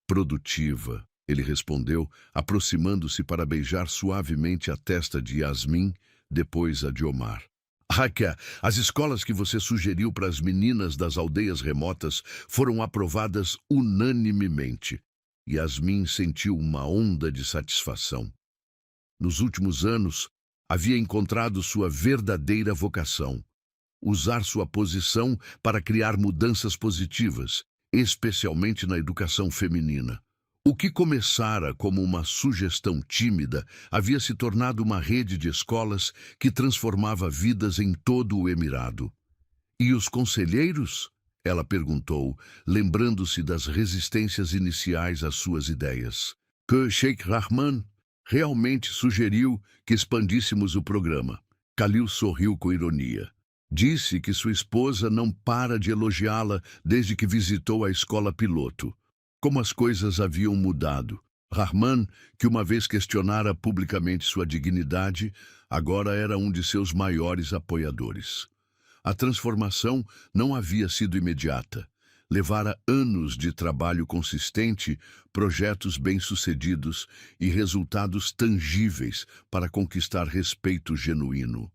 Produtiva, ele respondeu, aproximando-se para beijar suavemente a testa de Yasmin, depois a de Omar. Raquel, as escolas que você sugeriu para as meninas das aldeias remotas foram aprovadas unanimemente. Yasmin sentiu uma onda de satisfação. Nos últimos anos, havia encontrado sua verdadeira vocação: usar sua posição para criar mudanças positivas, especialmente na educação feminina. O que começara como uma sugestão tímida havia se tornado uma rede de escolas que transformava vidas em todo o Emirado. E os conselheiros? Ela perguntou, lembrando-se das resistências iniciais às suas ideias. Que Sheikh Rahman realmente sugeriu que expandíssemos o programa. Khalil sorriu com ironia. Disse que sua esposa não para de elogiá-la desde que visitou a escola piloto. Como as coisas haviam mudado. Rahman, que uma vez questionara publicamente sua dignidade, agora era um de seus maiores apoiadores. A transformação não havia sido imediata. Levara anos de trabalho consistente, projetos bem-sucedidos e resultados tangíveis para conquistar respeito genuíno.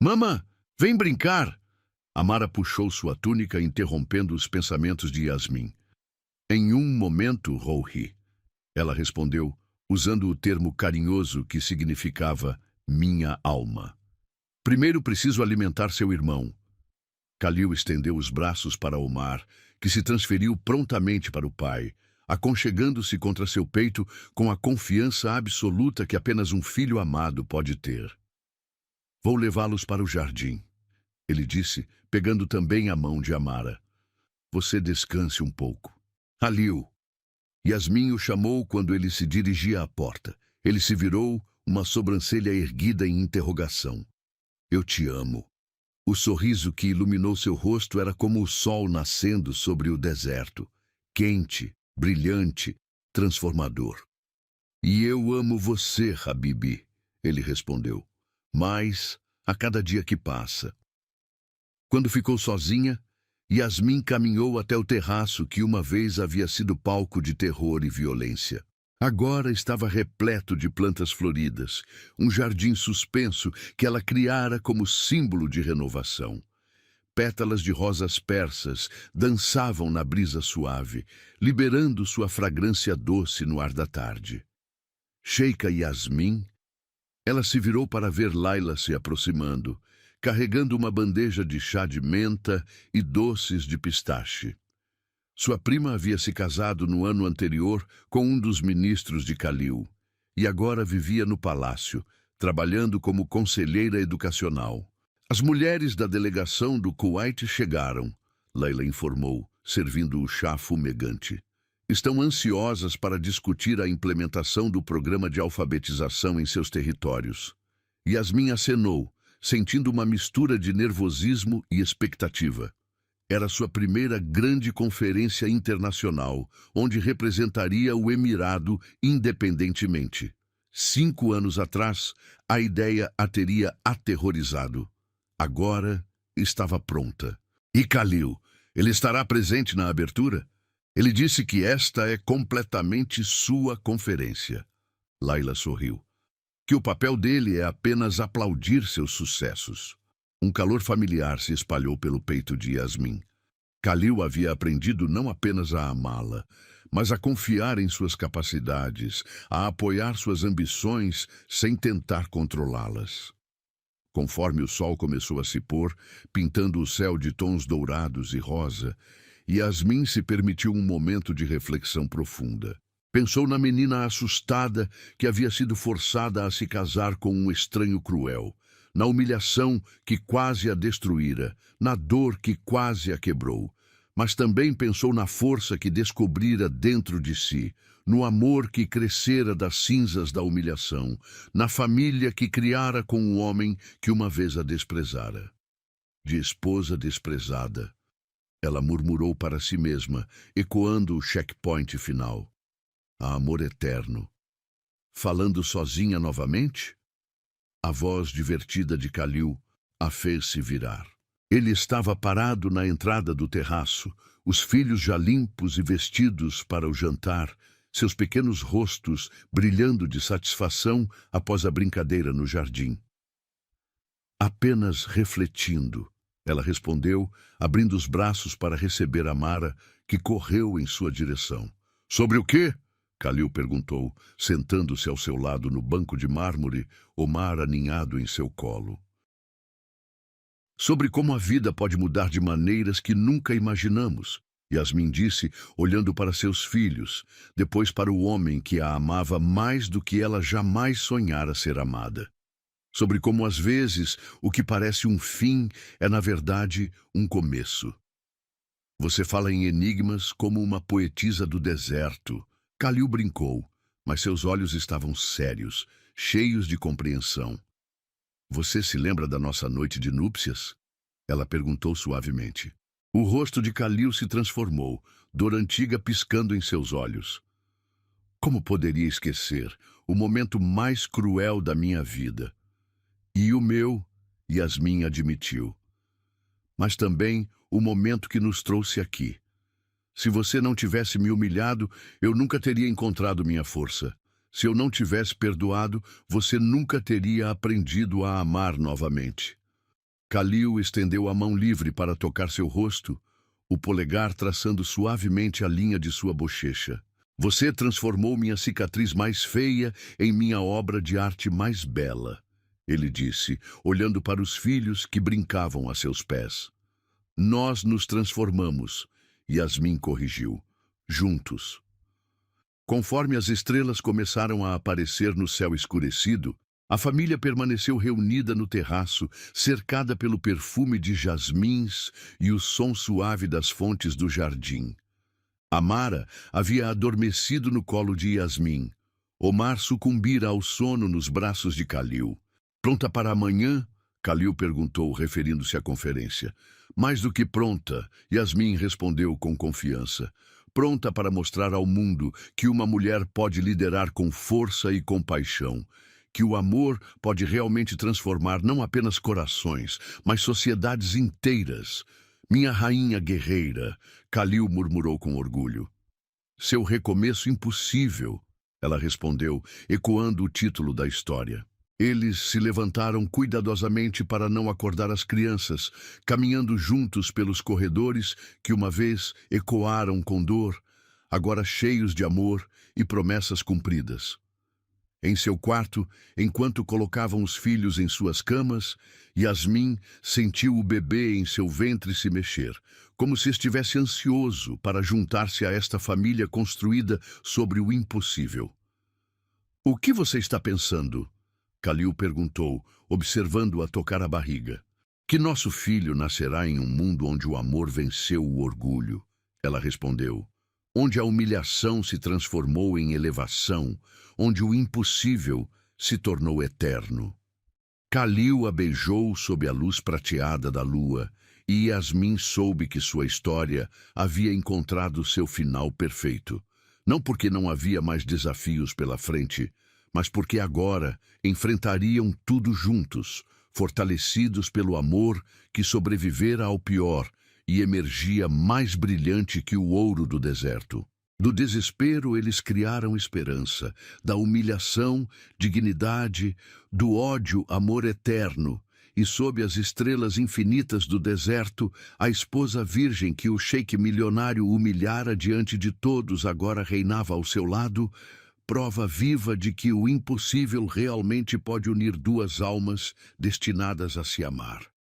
"Mama, vem brincar!" Amara puxou sua túnica, interrompendo os pensamentos de Yasmin. "Em um momento, Rouhi," ela respondeu, usando o termo carinhoso que significava minha alma. "Primeiro preciso alimentar seu irmão." Khalil estendeu os braços para Omar, que se transferiu prontamente para o pai, aconchegando-se contra seu peito com a confiança absoluta que apenas um filho amado pode ter. "Vou levá-los para o jardim," ele disse, pegando também a mão de Amara. "Você descanse um pouco." "Khalil." Yasmin o chamou quando ele se dirigia à porta. Ele se virou, uma sobrancelha erguida em interrogação. "Eu te amo." O sorriso que iluminou seu rosto era como o sol nascendo sobre o deserto, quente, brilhante, transformador. "E eu amo você, Habibi," ele respondeu, "mas a cada dia que passa." Quando ficou sozinha, Yasmin caminhou até o terraço que uma vez havia sido palco de terror e violência. Agora estava repleto de plantas floridas, um jardim suspenso que ela criara como símbolo de renovação. Pétalas de rosas persas dançavam na brisa suave, liberando sua fragrância doce no ar da tarde. Sheikha Yasmin? Ela se virou para ver Laila se aproximando, carregando uma bandeja de chá de menta e doces de pistache. Sua prima havia se casado no ano anterior com um dos ministros de Khalil e agora vivia no palácio, trabalhando como conselheira educacional. As mulheres da delegação do Kuwait chegaram, Laila informou, servindo o chá fumegante. Estão ansiosas para discutir a implementação do programa de alfabetização em seus territórios. Yasmin acenou, sentindo uma mistura de nervosismo e expectativa. Era sua primeira grande conferência internacional, onde representaria o Emirado independentemente. 5 anos atrás, a ideia a teria aterrorizado. Agora estava pronta. E Khalil, ele estará presente na abertura? Ele disse que esta é completamente sua conferência. Laila sorriu. Que o papel dele é apenas aplaudir seus sucessos. Um calor familiar se espalhou pelo peito de Yasmin. Khalil havia aprendido não apenas a amá-la, mas a confiar em suas capacidades, a apoiar suas ambições sem tentar controlá-las. Conforme o sol começou a se pôr, pintando o céu de tons dourados e rosa, Yasmin se permitiu um momento de reflexão profunda. Pensou na menina assustada que havia sido forçada a se casar com um estranho cruel, na humilhação que quase a destruíra, na dor que quase a quebrou. Mas também pensou na força que descobrira dentro de si, no amor que crescera das cinzas da humilhação, na família que criara com o homem que uma vez a desprezara. De esposa desprezada, ela murmurou para si mesma, ecoando o checkpoint final. A amor eterno. Falando sozinha novamente? A voz divertida de Khalil a fez se virar. Ele estava parado na entrada do terraço, os filhos já limpos e vestidos para o jantar, seus pequenos rostos brilhando de satisfação após a brincadeira no jardim. Apenas refletindo, ela respondeu, abrindo os braços para receber Amara, que correu em sua direção. Sobre o quê? Khalil perguntou, sentando-se ao seu lado no banco de mármore, Omar aninhado em seu colo. Sobre como a vida pode mudar de maneiras que nunca imaginamos, Yasmin disse, olhando para seus filhos, depois para o homem que a amava mais do que ela jamais sonhara ser amada. Sobre como, às vezes, o que parece um fim é, na verdade, um começo. Você fala em enigmas como uma poetisa do deserto. Khalil brincou, mas seus olhos estavam sérios, cheios de compreensão. Você se lembra da nossa noite de núpcias? Ela perguntou suavemente. O rosto de Khalil se transformou, dor antiga piscando em seus olhos. Como poderia esquecer o momento mais cruel da minha vida? E o meu, Yasmin admitiu. Mas também o momento que nos trouxe aqui. Se você não tivesse me humilhado, eu nunca teria encontrado minha força. Se eu não tivesse perdoado, você nunca teria aprendido a amar novamente. Khalil estendeu a mão livre para tocar seu rosto, o polegar traçando suavemente a linha de sua bochecha. Você transformou minha cicatriz mais feia em minha obra de arte mais bela, ele disse, olhando para os filhos que brincavam a seus pés. Nós nos transformamos, Yasmin corrigiu, juntos. Conforme as estrelas começaram a aparecer no céu escurecido, a família permaneceu reunida no terraço, cercada pelo perfume de jasmins e o som suave das fontes do jardim. Amara havia adormecido no colo de Yasmin. Omar sucumbira ao sono nos braços de Khalil. Pronta para amanhã? Khalil perguntou, referindo-se à conferência. Mais do que pronta, Yasmin respondeu com confiança. Pronta para mostrar ao mundo que uma mulher pode liderar com força e compaixão, que o amor pode realmente transformar não apenas corações, mas sociedades inteiras. Minha rainha guerreira, Khalil murmurou com orgulho. Seu recomeço impossível, ela respondeu, ecoando o título da história. Eles se levantaram cuidadosamente para não acordar as crianças, caminhando juntos pelos corredores que uma vez ecoaram com dor, agora cheios de amor e promessas cumpridas. Em seu quarto, enquanto colocavam os filhos em suas camas, Yasmin sentiu o bebê em seu ventre se mexer, como se estivesse ansioso para juntar-se a esta família construída sobre o impossível. O que você está pensando? Khalil perguntou, observando-a tocar a barriga. Que nosso filho nascerá em um mundo onde o amor venceu o orgulho, ela respondeu. Onde a humilhação se transformou em elevação, onde o impossível se tornou eterno. Khalil a beijou sob a luz prateada da lua, E Yasmin soube que sua história havia encontrado seu final perfeito. Não porque não havia mais desafios pela frente, mas porque agora enfrentariam tudo juntos, fortalecidos pelo amor que sobrevivera ao pior e emergia mais brilhante que o ouro do deserto. Do desespero eles criaram esperança, da humilhação, dignidade, do ódio, amor eterno, e sob as estrelas infinitas do deserto, a esposa virgem que o sheik milionário humilhara diante de todos agora reinava ao seu lado, prova viva de que o impossível realmente pode unir duas almas destinadas a se amar.